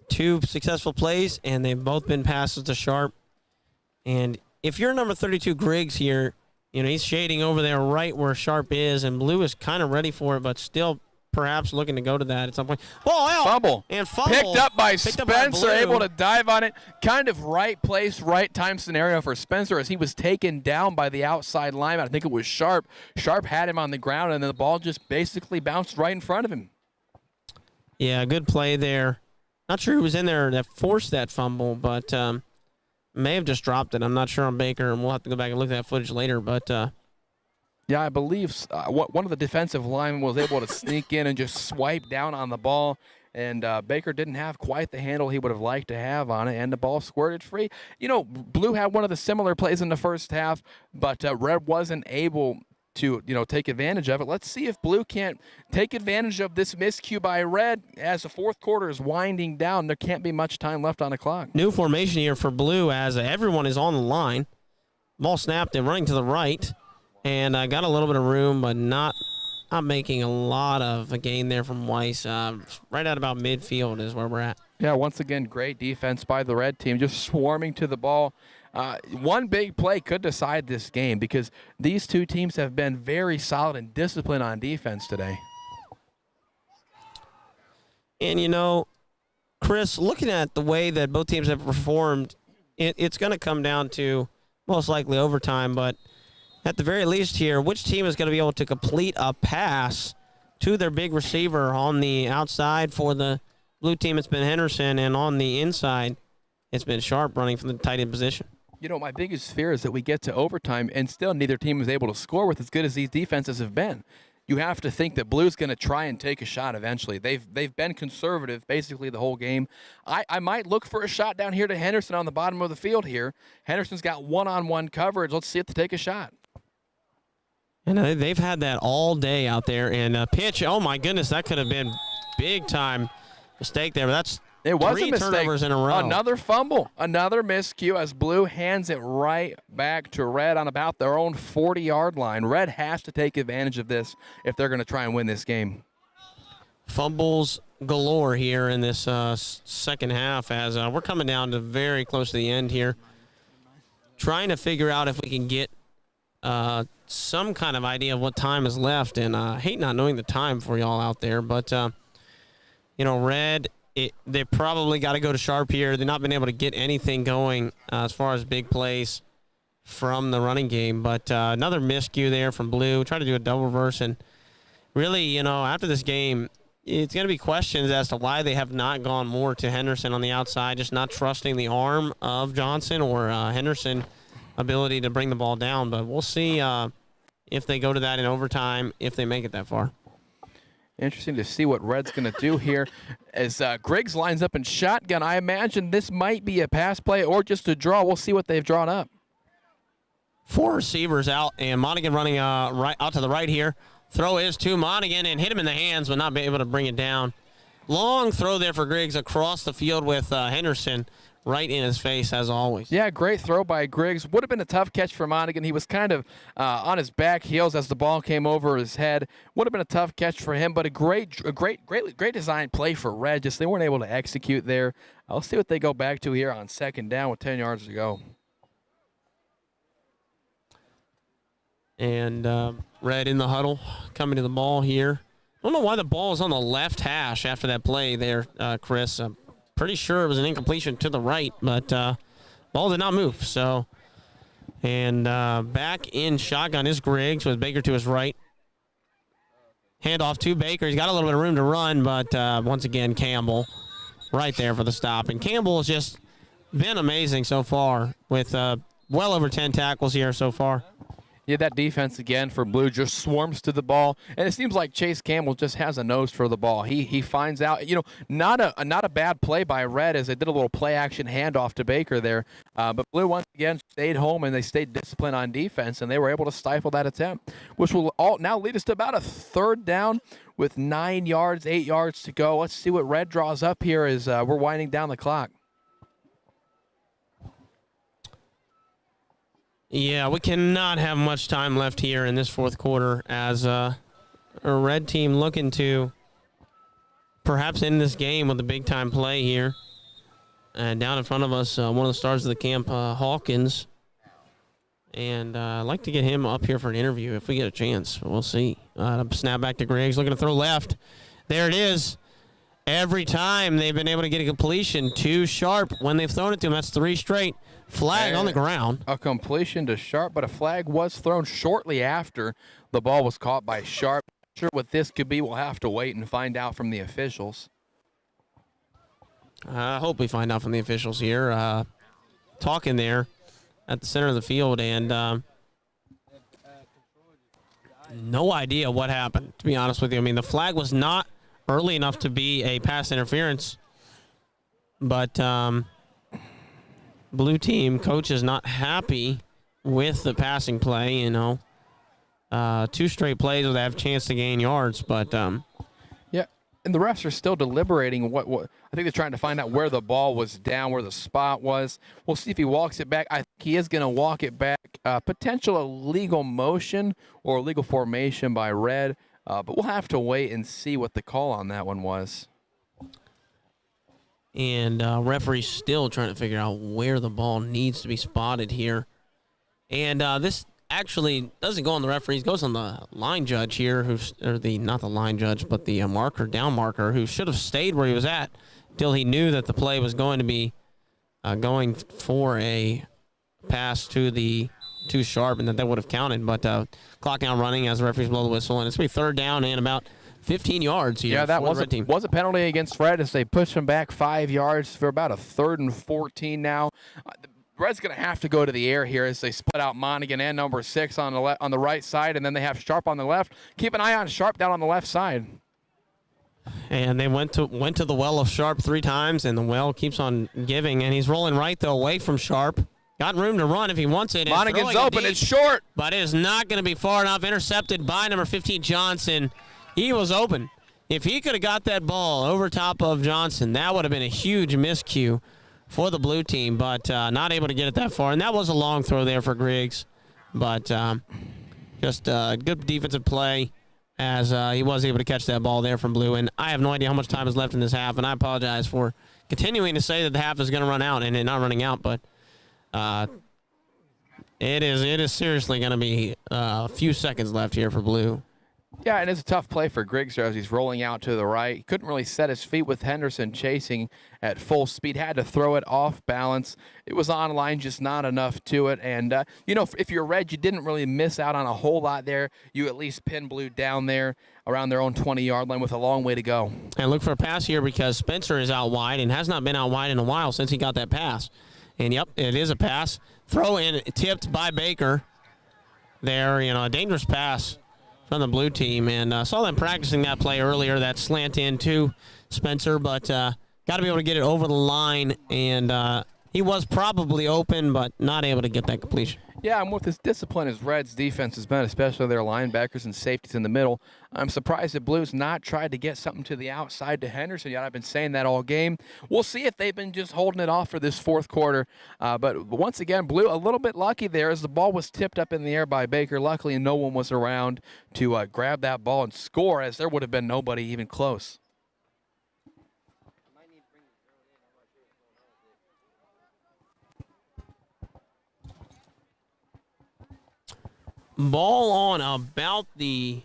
2 successful plays, and they've both been passes to Sharp. And if you're number 32 Griggs here, he's shading over there right where Sharp is, and Blue is kind of ready for it, but still perhaps looking to go to that at some point. Ball out. Fumble. And fumble. Picked up by Spencer, Blue. able to dive on it. Kind of right place, right time scenario for Spencer as he was taken down by the outside lineman. I think it was Sharp. Sharp had him on the ground, and then the ball just basically bounced right in front of him. Yeah, good play there. Not sure who was in there that forced that fumble, but may have just dropped it. I'm not sure on Baker, and we'll have to go back and look at that footage later, but yeah, I believe one of the defensive linemen was able to sneak in and just swipe down on the ball, and Baker didn't have quite the handle he would have liked to have on it, and the ball squirted free. Blue had one of the similar plays in the first half, but Red wasn't able to take advantage of it. Let's see if Blue can't take advantage of this miscue by Red as the fourth quarter is winding down. There can't be much time left on the clock. New formation here for Blue as everyone is on the line. Ball snapped and running to the right. And got a little bit of room, but not making a lot of a gain there from Weiss. Right at about midfield is where we're at. Yeah, once again, great defense by the Red team, just swarming to the ball. One big play could decide this game because these two teams have been very solid and disciplined on defense today. And, Chris, looking at the way that both teams have performed, it's going to come down to most likely overtime, but at the very least here, which team is going to be able to complete a pass to their big receiver on the outside for the Blue team? It's been Henderson, and on the inside, it's been Sharp running from the tight end position. My biggest fear is that we get to overtime and still neither team is able to score with as good as these defenses have been. You have to think that Blue's going to try and take a shot eventually. They've been conservative basically the whole game. I might look for a shot down here to Henderson on the bottom of the field here. Henderson's got one-on-one coverage. Let's see if they take a shot. And they've had that all day out there. And pitch, oh my goodness, that could have been big time mistake there. But that's it was 3 a mistake. Turnovers in a row. Another fumble, another miscue as Blue hands it right back to Red on about their own 40-yard line. Red has to take advantage of this if they're going to try and win this game. Fumbles galore here in this second half as we're coming down to very close to the end here. Trying to figure out if we can get some kind of idea of what time is left, and I hate not knowing the time for y'all out there, but Red, they probably got to go to Sharp here. They've not been able to get anything going as far as big plays from the running game, but another miscue there from Blue. Try to do a double reverse, and really, after this game, it's going to be questions as to why they have not gone more to Henderson on the outside, just not trusting the arm of Johnson or Henderson ability to bring the ball down, but we'll see if they go to that in overtime, if they make it that far. Interesting to see what Red's going to do here as Griggs lines up in shotgun. I imagine this might be a pass play or just a draw. We'll see what they've drawn up. 4 receivers out, and Monaghan running right out to the right here. Throw is to Monaghan and hit him in the hands, but not be able to bring it down. Long throw there for Griggs across the field with Henderson right in his face, as always. Yeah, great throw by Griggs. Would have been a tough catch for Monaghan. He was kind of on his back heels as the ball came over his head. Would have been a tough catch for him, but a great design play for Red. Just they weren't able to execute there. I'll see what they go back to here on second down with 10 yards to go. And Red in the huddle, coming to the ball here. I don't know why the ball is on the left hash after that play there, Chris. I'm pretty sure it was an incompletion to the right, but ball did not move. So, and back in shotgun is Griggs with Baker to his right. Handoff to Baker. He's got a little bit of room to run, but once again, Campbell right there for the stop. And Campbell has just been amazing so far with well over 10 tackles here so far. Yeah, that defense again for Blue just swarms to the ball, and it seems like Chase Campbell just has a nose for the ball. He finds out, not a bad play by Red as they did a little play action handoff to Baker there, but Blue once again stayed home and they stayed disciplined on defense, and they were able to stifle that attempt, which will all now lead us to about a third down with 9 yards, 8 yards to go. Let's see what Red draws up here as we're winding down the clock. Yeah, we cannot have much time left here in this fourth quarter as a red team looking to perhaps end this game with a big-time play here. And down in front of us, one of the stars of the camp, Hawkins. And I'd like to get him up here for an interview if we get a chance. We'll see. Snap back to Griggs, looking to throw left. There it is. Every time they've been able to get a completion to Sharp when they've thrown it to him. That's 3 straight. Flag on the ground. A completion to Sharp, but a flag was thrown shortly after the ball was caught by Sharp. Not sure what this could be. We'll have to wait and find out from the officials. I hope we find out from the officials here. Talking there at the center of the field, and no idea what happened, to be honest with you. I mean, the flag was not early enough to be a pass interference, but blue team coach is not happy with the passing play. 2 straight plays where they have a chance to gain yards, but yeah, and the refs are still deliberating what I think they're trying to find out where the ball was down, where the spot was. We'll see if he walks it back. I think he is going to walk it back. Potential illegal motion or illegal formation by Red, but we'll have to wait and see what the call on that one was. And referee's still trying to figure out where the ball needs to be spotted here. And this actually doesn't go on the referees, goes on the line judge here, not the line judge, but the down marker, who should have stayed where he was at till he knew that the play was going to be going for a pass to Sharp, and that would have counted. But clock now running as the referees blow the whistle, and it's going to be third down and about 15 yards here. Yeah, that was a penalty against Red as they push him back 5 yards for about a 3rd and 14 now. Red's going to have to go to the air here as they split out Monaghan and number 6 on the right side, and then they have Sharp on the left. Keep an eye on Sharp down on the left side. And they went to the well of Sharp 3 times, and the well keeps on giving, and he's rolling right, though, away from Sharp. Got room to run if he wants it. Monaghan's open. It's short. But it is not going to be far enough. Intercepted by number 15, Johnson. He was open. If he could have got that ball over top of Johnson, that would have been a huge miscue for the blue team, but not able to get it that far. And that was a long throw there for Griggs. But just good defensive play as he was able to catch that ball there from blue. And I have no idea how much time is left in this half, and I apologize for continuing to say that the half is going to run out and it not running out, but it is seriously going to be a few seconds left here for blue. Yeah, and it's a tough play for Griggs as he's rolling out to the right. He couldn't really set his feet with Henderson chasing at full speed. Had to throw it off balance. It was on line, just not enough to it. And, if you're Red, you didn't really miss out on a whole lot there. You at least pin blue down there around their own 20-yard line with a long way to go. And look for a pass here because Spencer is out wide and has not been out wide in a while since he got that pass. And, yep, it is a pass. Throw in, tipped by Baker. There, a dangerous pass from the blue team, and saw them practicing that play earlier, that slant in to Spencer, but got to be able to get it over the line, and he was probably open, but not able to get that completion. Yeah, and with as disciplined as Red's defense has been, especially their linebackers and safeties in the middle, I'm surprised that Blue's not tried to get something to the outside to Henderson yet. I've been saying that all game. We'll see if they've been just holding it off for this fourth quarter. But once again, Blue a little bit lucky there as the ball was tipped up in the air by Baker. Luckily, no one was around to grab that ball and score, as there would have been nobody even close. Ball on about the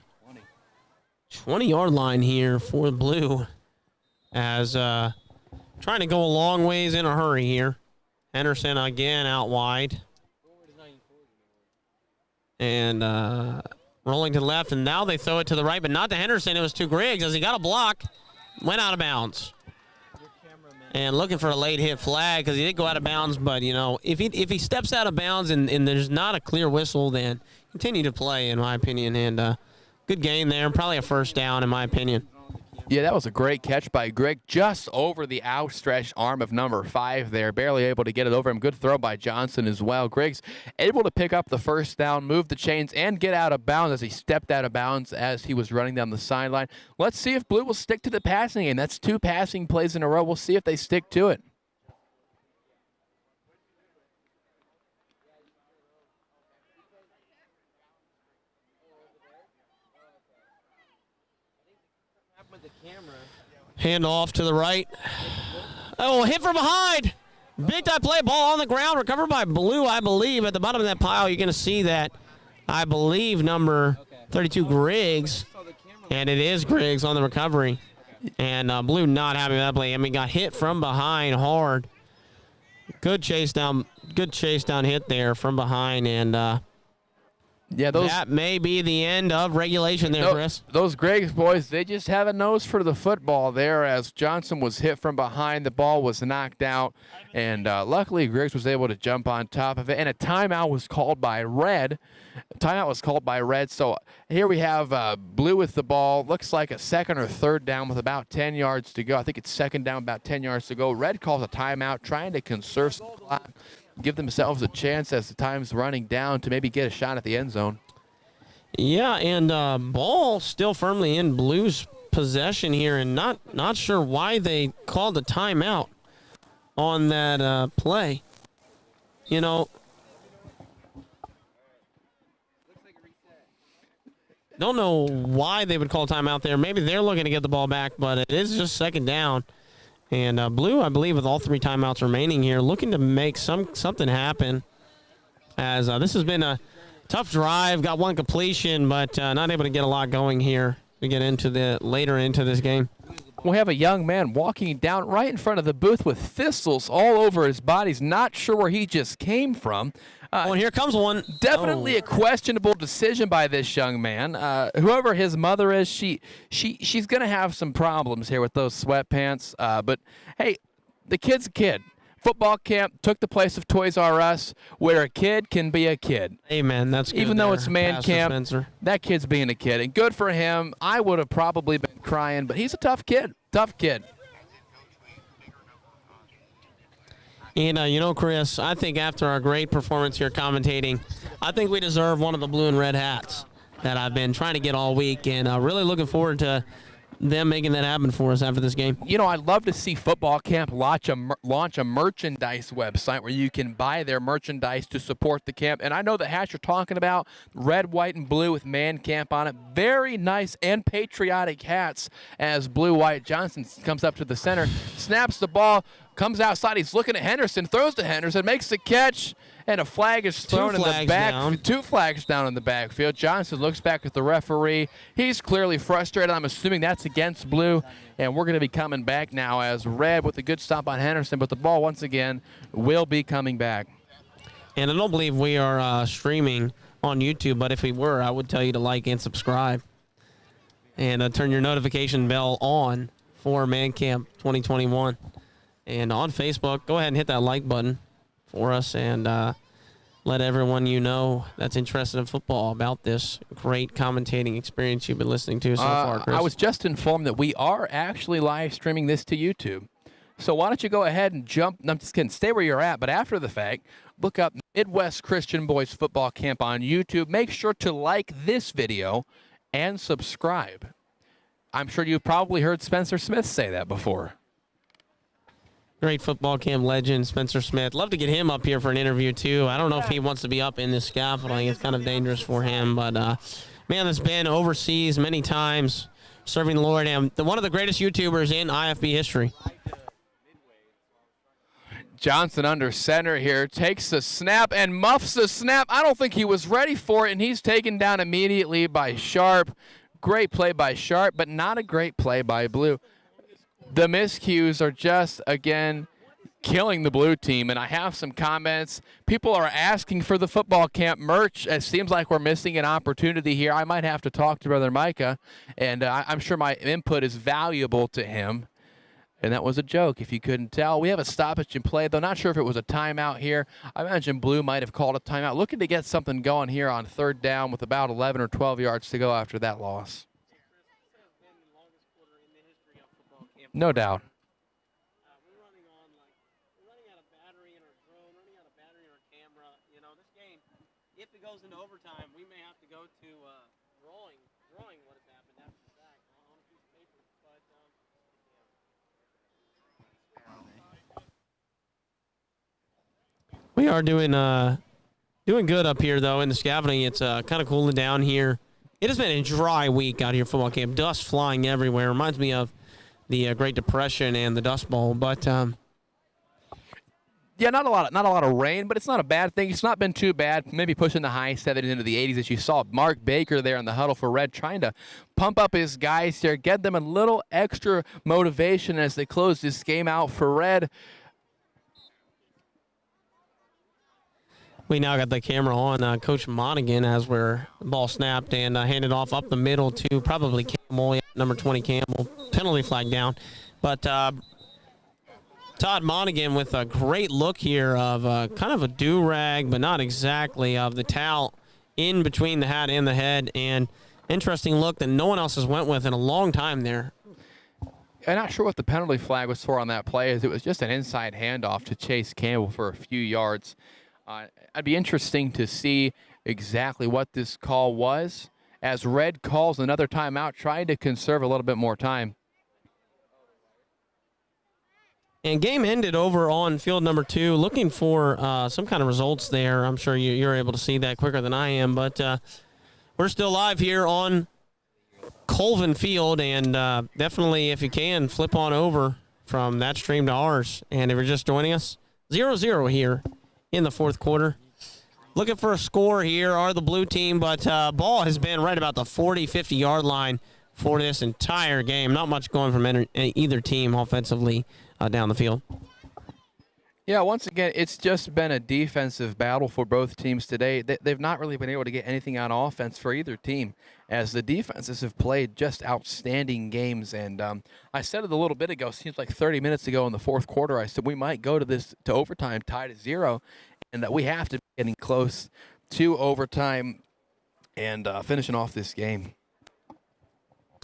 20-yard line here for blue as trying to go a long ways in a hurry here. Henderson again out wide. And rolling to the left, and now they throw it to the right, but not to Henderson. It was to Griggs as he got a block, went out of bounds. Your cameraman and looking for a late hit flag because he did go out of bounds. But, you know, if he steps out of bounds and there's not a clear whistle, then continue to play, in my opinion. And good gain there. Probably a first down, in my opinion. Yeah, that was a great catch by Greg, just over the outstretched arm of number 5 there, barely able to get it over him. Good throw by Johnson as well. Greg's able to pick up the first down, move the chains, and get out of bounds as he stepped out of bounds as he was running down the sideline. Let's see if Blue will stick to the passing game. That's 2 passing plays in a row. We'll see if they stick to it. Hand off to the right. Oh, hit from behind. Big time play. Ball on the ground. Recovered by Blue, I believe. At the bottom of that pile, you're going to see that, I believe, number 32, Griggs. And it is Griggs on the recovery. And Blue not happy with that play. I mean, got hit from behind hard. Good chase down hit there from behind. And yeah, that may be the end of regulation there, Chris. Those Griggs boys, they just have a nose for the football there as Johnson was hit from behind. The ball was knocked out, and luckily Griggs was able to jump on top of it, and a timeout was called by Red. So here we have Blue with the ball. Looks like a second or third down with about 10 yards to go. I think it's second down, about 10 yards to go. Red calls a timeout, trying to conserve some clock, give themselves a chance as the time's running down to maybe get a shot at the end zone. Yeah, and ball still firmly in Blue's possession here, and not sure why they called a timeout on that play. You know, don't know why they would call a timeout there. Maybe they're looking to get the ball back, but it is just second down. And Blue, I believe, with all 3 timeouts remaining here, looking to make something happen. As this has been a tough drive, got 1 completion, but not able to get a lot going here to get into later into this game. We have a young man walking down right in front of the booth with thistles all over his body. He's not sure where he just came from. And here comes one. Definitely a questionable decision by this young man. Whoever his mother is, she's going to have some problems here with those sweatpants. But, hey, the kid's a kid. Football camp took the place of Toys R Us, where a kid can be a kid. Amen. That's good. Even though it's man Pastor camp, Spencer. that kid's being a kid. And good for him. I would have probably been crying, but he's a tough kid. Tough kid. And, you know, Chris, I think after our great performance here commentating, I think we deserve one of the blue and red hats that I've been trying to get all week, and really looking forward to them making that happen for us after this game. You know, I'd love to see football camp launch a merchandise website where you can buy their merchandise to support the camp. And I know the hats you're talking about, red, white, and blue with man camp on it. Very nice and patriotic hats as Blue White Johnson comes up to the center, snaps the ball, comes outside. He's looking at Henderson, throws to Henderson, makes the catch, and a flag is thrown in the back. 2 flags down in the backfield. Johnson looks back at the referee. He's clearly frustrated. I'm assuming that's against Blue, and we're going to be coming back now as Red with a good stop on Henderson, but the ball once again will be coming back. And I don't believe we are streaming on YouTube, but if we were, I would tell you to like and subscribe and turn your notification bell on for Man Camp 2021. And on Facebook, go ahead and hit that like button for us and let everyone you know that's interested in football about this great commentating experience you've been listening to so far, Chris. I was just informed that we are actually live streaming this to YouTube. So why don't you go ahead and jump, no, I'm just kidding, stay where you're at, but after the fact, look up Midwest Christian Boys Football Camp on YouTube. Make sure to like this video and subscribe. I'm sure you've probably heard Spencer Smith say that before. Great football camp legend, Spencer Smith. Love to get him up here for an interview, too. I don't know if he wants to be up in this scaffolding. It's kind of dangerous for him. But, man that's been overseas many times serving the Lord. And one of the greatest YouTubers in IFB history. Johnson under center here, takes the snap and muffs the snap. I don't think he was ready for it, and he's taken down immediately by Sharp. Great play by Sharp, but not a great play by Blue. The miscues are just, again, killing the blue team. And I have some comments. People are asking for the football camp merch. It seems like we're missing an opportunity here. I might have to talk to Brother Micah, and I'm sure my input is valuable to him. And that was a joke, if you couldn't tell. We have a stoppage in play, though. Not sure if it was a timeout here. I imagine Blue might have called a timeout. Looking to get something going here on 3rd down with about 11 or 12 yards to go after that loss. No doubt. We're running out of battery in our drone, running out of battery in our camera. You know, this game, if it goes into overtime, we may have to go to drawing what has happened after the fact on a piece of paper. But we are doing good up here though in the scaffolding. It's kind of cooling down here. It has been a dry week out here at football camp. Dust flying everywhere. Reminds me of the Great Depression and the Dust Bowl, but yeah, not a lot of rain, but it's not a bad thing. It's not been too bad. Maybe pushing the high 70s into the 80s, as you saw Mark Baker there in the huddle for Red, trying to pump up his guys here, get them a little extra motivation as they close this game out for Red. We now got the camera on Coach Monaghan as we're ball snapped and handed off up the middle to probably Campbell, number 20 Campbell. Penalty flag down. But Todd Monaghan with a great look here of kind of a do-rag, but not exactly, of the towel in between the hat and the head. And interesting look that no one else has went with in a long time there. I'm not sure what the penalty flag was for on that play, as it was just an inside handoff to Chase Campbell for a few yards. It'd be interesting to see exactly what this call was, as Red calls another timeout, trying to conserve a little bit more time. And game ended over on field number 2, looking for some kind of results there. I'm sure you're able to see that quicker than I am, but we're still live here on Colvin Field, and definitely, if you can, flip on over from that stream to ours. And if you're just joining us, 0-0 here in the 4th quarter. Looking for a score here are the blue team, but ball has been right about the 40, 50-yard line for this entire game. Not much going from either team offensively down the field. Yeah, once again, it's just been a defensive battle for both teams today. They've not really been able to get anything on offense for either team, as the defenses have played just outstanding games. And I said it a little bit ago, seems like 30 minutes ago in the 4th quarter, I said we might go to overtime tied at 0, and that we have to be getting close to overtime and finishing off this game.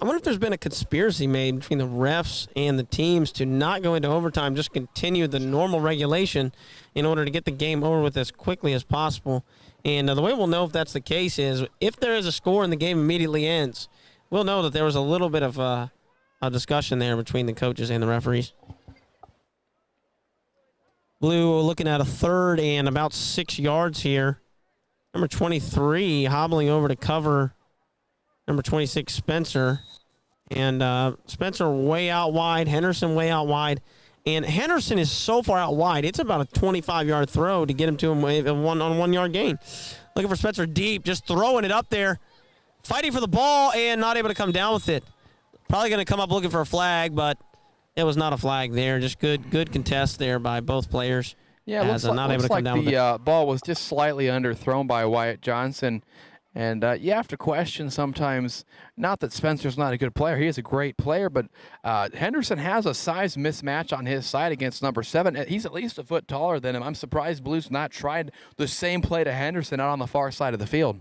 I wonder if there's been a conspiracy made between the refs and the teams to not go into overtime, just continue the normal regulation in order to get the game over with as quickly as possible. And the way we'll know if that's the case is if there is a score and the game immediately ends, we'll know that there was a little bit of a discussion there between the coaches and the referees. Blue looking at a 3rd and about 6 yards here. Number 23 hobbling over to cover number 26, Spencer. And Spencer way out wide, Henderson way out wide. And Henderson is so far out wide, it's about a 25-yard throw to get him to him on a 1-yard gain. Looking for Spencer deep, just throwing it up there, fighting for the ball and not able to come down with it. Probably going to come up looking for a flag, but it was not a flag there. Just good contest there by both players. Yeah, it looks like the ball was just slightly underthrown by Wyatt Johnson. And you have to question sometimes, not that Spencer's not a good player. He is a great player, but Henderson has a size mismatch on his side against number 7. He's at least a foot taller than him. I'm surprised Blue's not tried the same play to Henderson out on the far side of the field.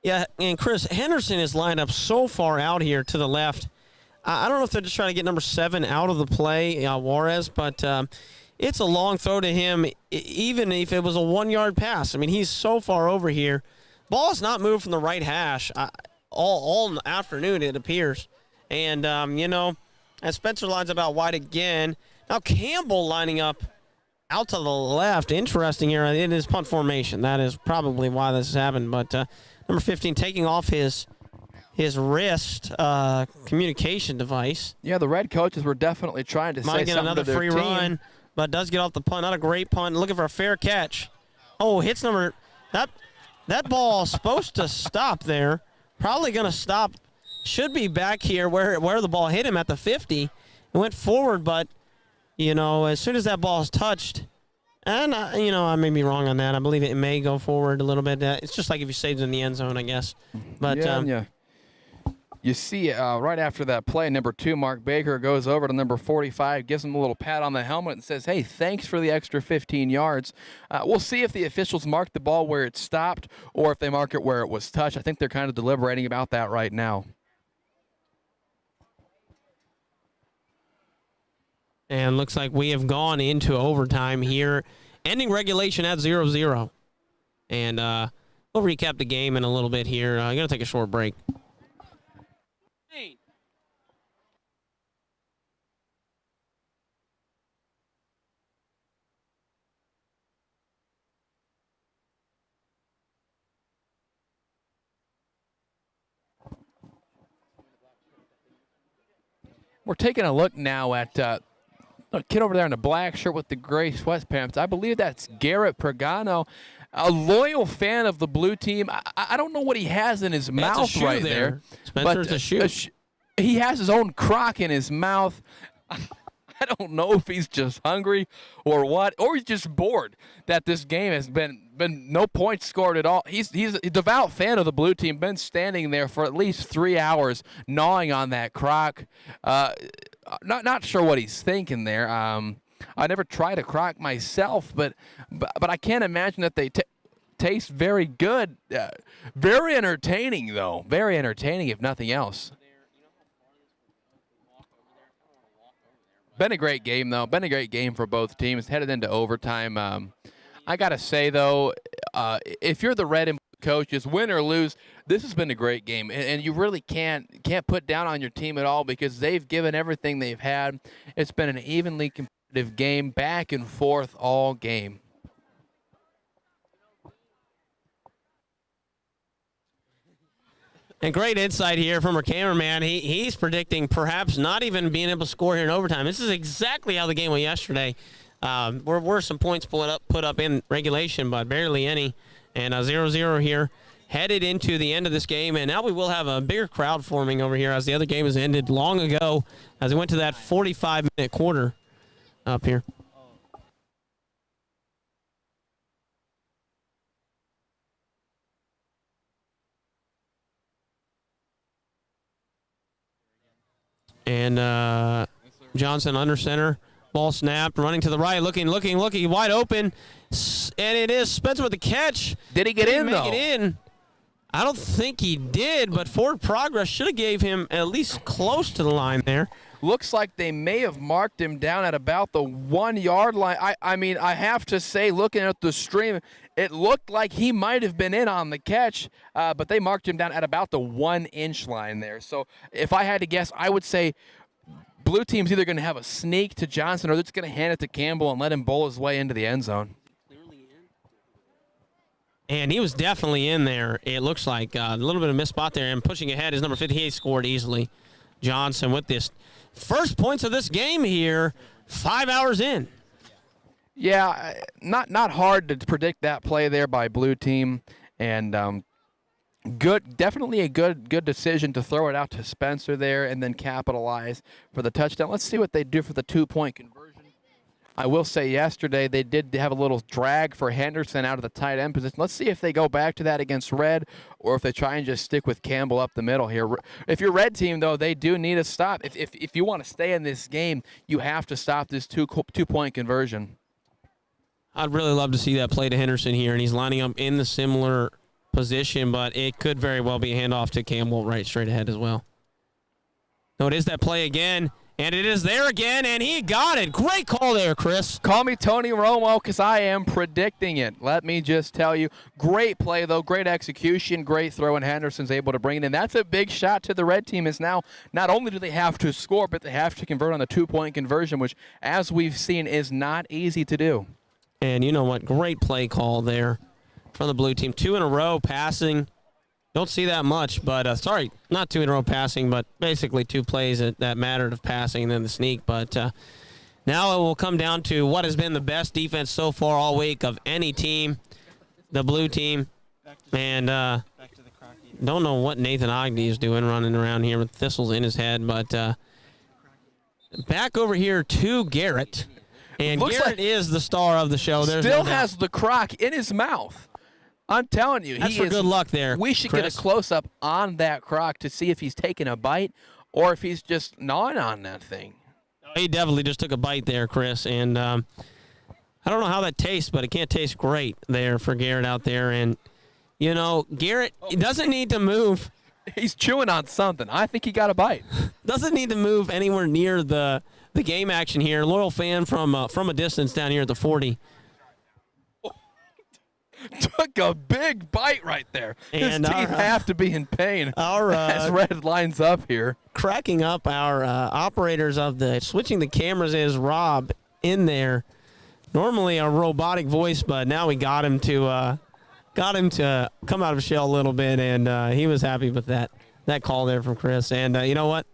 Yeah, and Chris, Henderson is lined up so far out here to the left. I don't know if they're just trying to get number 7 out of the play, Juarez, but it's a long throw to him, even if it was a 1-yard pass. I mean, he's so far over here. Ball has not moved from the right hash all afternoon, it appears. And, as Spencer lines up out wide again, now Campbell lining up out to the left. Interesting here. It is punt formation. That is probably why this has happened. But number 15 taking off his wrist communication device. Yeah, the Red coaches were definitely trying to say something to their team. Might get another free run, but does get off the punt. Not a great punt. Looking for a fair catch. Oh, hits number... That ball is supposed to stop there. Probably going to stop. Should be back here where the ball hit him at the 50. It went forward, but, as soon as that ball is touched, and, I may be wrong on that. I believe it may go forward a little bit. It's just like if you saved it in the end zone, I guess. But yeah. You see right after that play, number 2, Mark Baker, goes over to number 45, gives him a little pat on the helmet and says, hey, thanks for the extra 15 yards. We'll see if the officials mark the ball where it stopped or if they mark it where it was touched. I think they're kind of deliberating about that right now. And looks like we have gone into overtime here, ending regulation at 0-0. And we'll recap the game in a little bit here. I'm going to take a short break. We're taking a look now at a kid over there in the black shirt with the gray sweatpants. I believe that's Garrett Pagano, a loyal fan of the blue team. I don't know what he has in his mouth right there. Spencer's but a shoe. He has his own crock in his mouth. I don't know if he's just hungry or what, or he's just bored that this game has been no points scored at all. He's a devout fan of the blue team, been standing there for at least 3 hours gnawing on that crock. Not sure what he's thinking there. I never tried a crock myself, but I can't imagine that they taste very good. Very entertaining, though. Very entertaining, if nothing else. Been a great game, though. Been a great game for both teams. Headed into overtime. I got to say, though, if you're the red and blue coaches, win or lose, this has been a great game. And you really can't put down on your team at all because they've given everything they've had. It's been an evenly competitive game, back and forth all game. And great insight here from our cameraman. He's predicting perhaps not even being able to score here in overtime. This is exactly how the game went yesterday. Were some points put up in regulation, but barely any. And 0-0 here, headed into the end of this game. And now we will have a bigger crowd forming over here as the other game has ended long ago as it went to that 45-minute quarter up here. And Johnson under center. Ball snapped, running to the right, looking, wide open. And it is Spencer with the catch. Did he get in, though? Make it in. I don't think he did, but forward progress should have gave him at least close to the line there. Looks like they may have marked him down at about the 1 yard line. I mean, I have to say, looking at the stream, it looked like he might have been in on the catch, but they marked him down at about the 1 inch line there. So if I had to guess, I would say blue team's either going to have a sneak to Johnson or they're just going to hand it to Campbell and let him bowl his way into the end zone. And he was definitely in there. It looks like a little bit of missed spot there, and pushing ahead is number 58, scored easily. Johnson with this first points of this game here, 5 hours in. Yeah, not hard to predict that play there by blue team, and definitely a good decision to throw it out to Spencer there and then capitalize for the touchdown. Let's see what they do for the 2-point conversion. I will say yesterday they did have a little drag for Henderson out of the tight end position. Let's see if they go back to that against Red or if they try and just stick with Campbell up the middle here. If you're Red team, though, they do need a stop. If you want to stay in this game, you have to stop this two-point conversion. I'd really love to see that play to Henderson here, and he's lining up in the similar position, but it could very well be a handoff to Campbell right straight ahead as well. No, it is that play again. And it is there again, and he got it. Great call there, Chris. Call me Tony Romo because I am predicting it. Let me just tell you. Great play, though. Great execution. Great throw, and Henderson's able to bring it in. That's a big shot to the red team is now not only do they have to score, but they have to convert on the 2-point conversion, which, as we've seen, is not easy to do. And you know what? Great play call there from the blue team. 2 in a row passing. Don't see that much, but not 2 in a row passing, but basically 2 plays that mattered of passing and then the sneak. But now it will come down to what has been the best defense so far all week of any team, the blue team. And don't know what Nathan Ogden is doing running around here with thistles in his head, but back over here to Garrett. And Garrett is the star of the show. Still has the crock in his mouth. I'm telling you, That's for good luck there, We should Chris. get a close-up on that croc to see if he's taking a bite or if he's just gnawing on that thing. He definitely just took a bite there, Chris, and I don't know how that tastes, but it can't taste great there for Garrett out there. And, you know, Garrett doesn't need to move. He's chewing on something. I think he got a bite. Doesn't need to move anywhere near the game action here. Loyal fan from a distance down here at the 40. Took a big bite right there. And his teeth have to be in pain Our as Red lines up here. cracking up our operators of the switching the cameras is Rob in there. Normally a robotic voice, but now we got him to come out of shell a little bit, and he was happy with that call there from Chris. And you know what?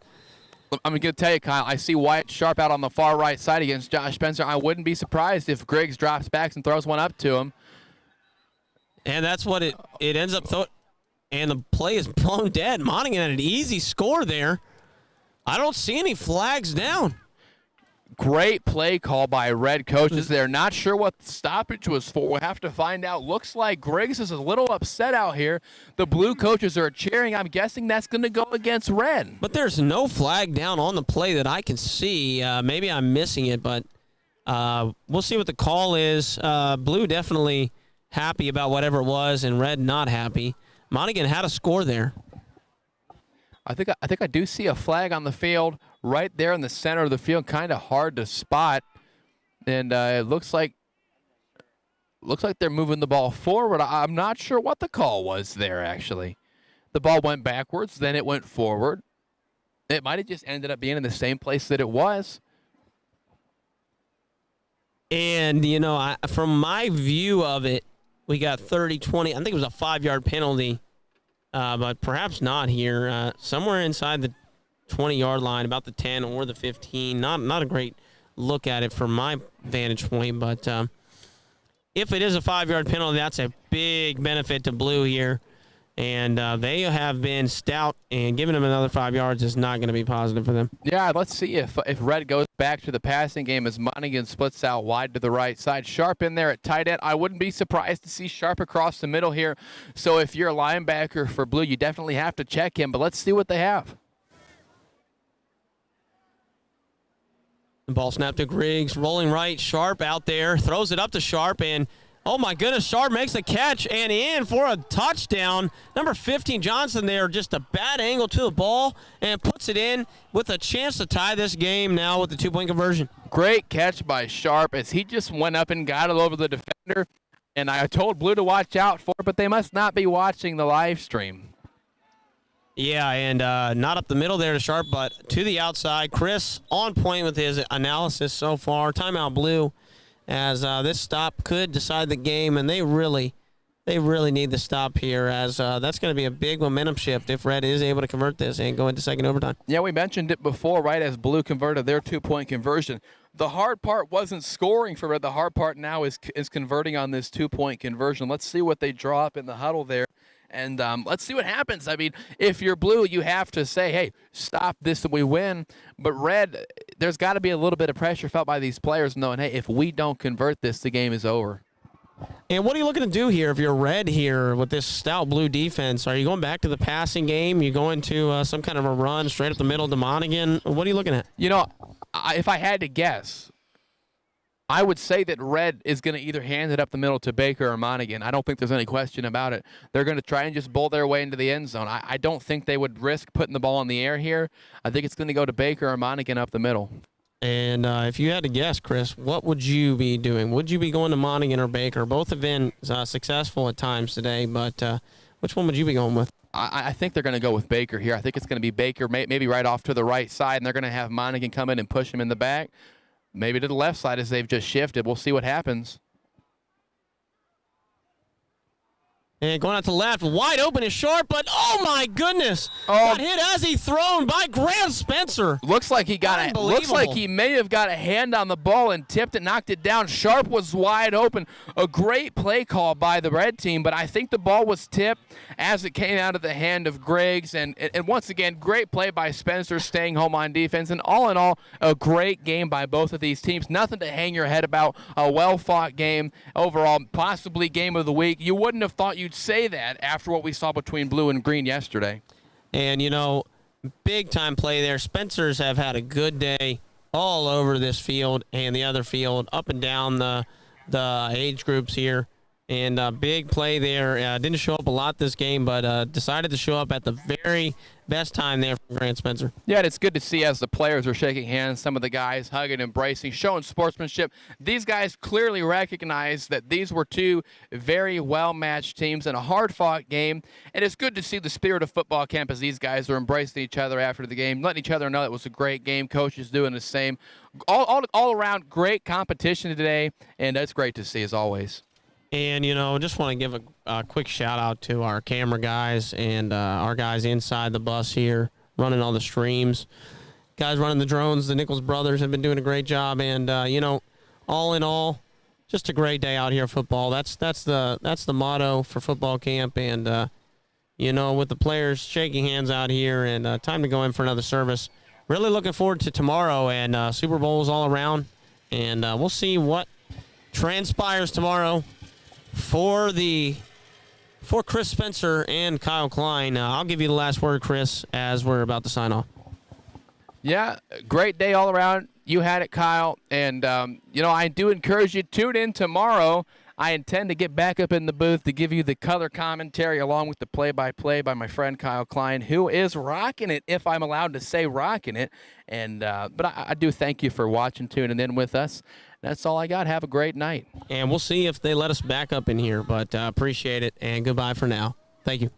I'm going to tell you, Kyle, I see Wyatt Sharp out on the far right side against Josh Spencer. I wouldn't be surprised if Griggs drops back and throws one up to him. And that's what it ends up. And the play is blown dead. Monaghan had an easy score there. I don't see any flags down. Great play call by Red coaches there. Not sure what the stoppage was for. We'll have to find out. Looks like Griggs is a little upset out here. The blue coaches are cheering. I'm guessing that's going to go against Red. But there's no flag down on the play that I can see. Maybe I'm missing it, but we'll see what the call is. Blue definitely happy about whatever it was, and Red not happy. Monaghan had a score there. I think I do see a flag on the field right there in the center of the field, kind of hard to spot, and it looks like they're moving the ball forward. I'm not sure what the call was there. Actually, the ball went backwards, then it went forward. It might have just ended up being in the same place that it was. And you know, from my view of it, we got 30-20. I think it was a 5-yard penalty. But perhaps not here. Somewhere inside the 20-yard line, about the 10 or the 15. Not a great look at it from my vantage point. But if it is a 5-yard penalty, that's a big benefit to Blue here. And they have been stout, and giving them another 5 yards is not going to be positive for them. Yeah, let's see if Red goes back to the passing game as Monaghan splits out wide to the right side. Sharp in there at tight end. I wouldn't be surprised to see Sharp across the middle here. So if you're a linebacker for Blue, you definitely have to check him. But let's see what they have. The ball snapped to Griggs, rolling right. Sharp out there, throws it up to Sharp, and oh my goodness, Sharp makes the catch and in for a touchdown. Number 15, Johnson there, just a bad angle to the ball and puts it in with a chance to tie this game now with the 2-point conversion. Great catch by Sharp as he just went up and got it over the defender. And I told Blue to watch out for it, but they must not be watching the live stream. Yeah, and not up the middle there to Sharp, but to the outside. Chris on point with his analysis so far. Timeout Blue, as this stop could decide the game, and they really need the stop here, as that's going to be a big momentum shift if Red is able to convert this and go into second overtime. Yeah, we mentioned it before, right, as Blue converted their 2-point conversion. The hard part wasn't scoring for Red. The hard part now is converting on this 2-point conversion. Let's see what they draw up in the huddle there. And let's see what happens. I mean, if you're Blue, you have to say, hey, stop this and we win. But Red, there's got to be a little bit of pressure felt by these players knowing, hey, if we don't convert this, the game is over. And what are you looking to do here if you're Red here with this stout Blue defense? Are you going back to the passing game? You going to some kind of a run straight up the middle to Monaghan? What are you looking at? You know, if I had to guess, I would say that Red is going to either hand it up the middle to Baker or Monaghan. I don't think there's any question about it. They're going to try and just bowl their way into the end zone. I don't think they would risk putting the ball in the air here. I think it's going to go to Baker or Monaghan up the middle. And if you had to guess, Chris, what would you be doing? Would you be going to Monaghan or Baker? Both have been successful at times today, but which one would you be going with? I think they're going to go with Baker here. I think it's going to be Baker maybe right off to the right side, and they're going to have Monaghan come in and push him in the back. Maybe to the left side as they've just shifted. We'll see what happens. And going out to the left, wide open is Sharp, but oh my goodness! Got hit as he thrown by Graham Spencer. Looks like he got it. Looks like he may have got a hand on the ball and tipped it, knocked it down. Sharp was wide open. A great play call by the Red team, but I think the ball was tipped as it came out of the hand of Griggs. And once again, great play by Spencer, staying home on defense. And all in all, a great game by both of these teams. Nothing to hang your head about. A well-fought game overall, possibly game of the week. You wouldn't have thought you'd you'd say that after what we saw between blue and green yesterday. And, big time play there. Spencers have had a good day all over this field and the other field, up and down the age groups here. And big play there. Didn't show up a lot this game, but decided to show up at the very best time there from Grant Spencer. Yeah, and it's good to see as the players are shaking hands, some of the guys hugging, embracing, showing sportsmanship. These guys clearly recognize that these were two very well-matched teams in a hard-fought game. And it's good to see the spirit of football camp as these guys are embracing each other after the game, letting each other know it was a great game. Coaches doing the same. All around, great competition today, and that's great to see as always. And, just want to give a quick shout-out to our camera guys and our guys inside the bus here running all the streams. Guys running the drones, the Nichols brothers have been doing a great job. And, all in all, just a great day out here at football. That's the motto for football camp. And, with the players shaking hands out here and time to go in for another service. Really looking forward to tomorrow and Super Bowls all around. And we'll see what transpires tomorrow. For Chris Spencer and Kyle Klein, I'll give you the last word, Chris, as we're about to sign off. Yeah, great day all around. You had it, Kyle. And, I do encourage you to tune in tomorrow. I intend to get back up in the booth to give you the color commentary along with the play-by-play by my friend Kyle Klein, who is rocking it, if I'm allowed to say rocking it. And but I do thank you for watching, tuning in with us. That's all I got. Have a great night. And we'll see if they let us back up in here, but appreciate it, and goodbye for now. Thank you.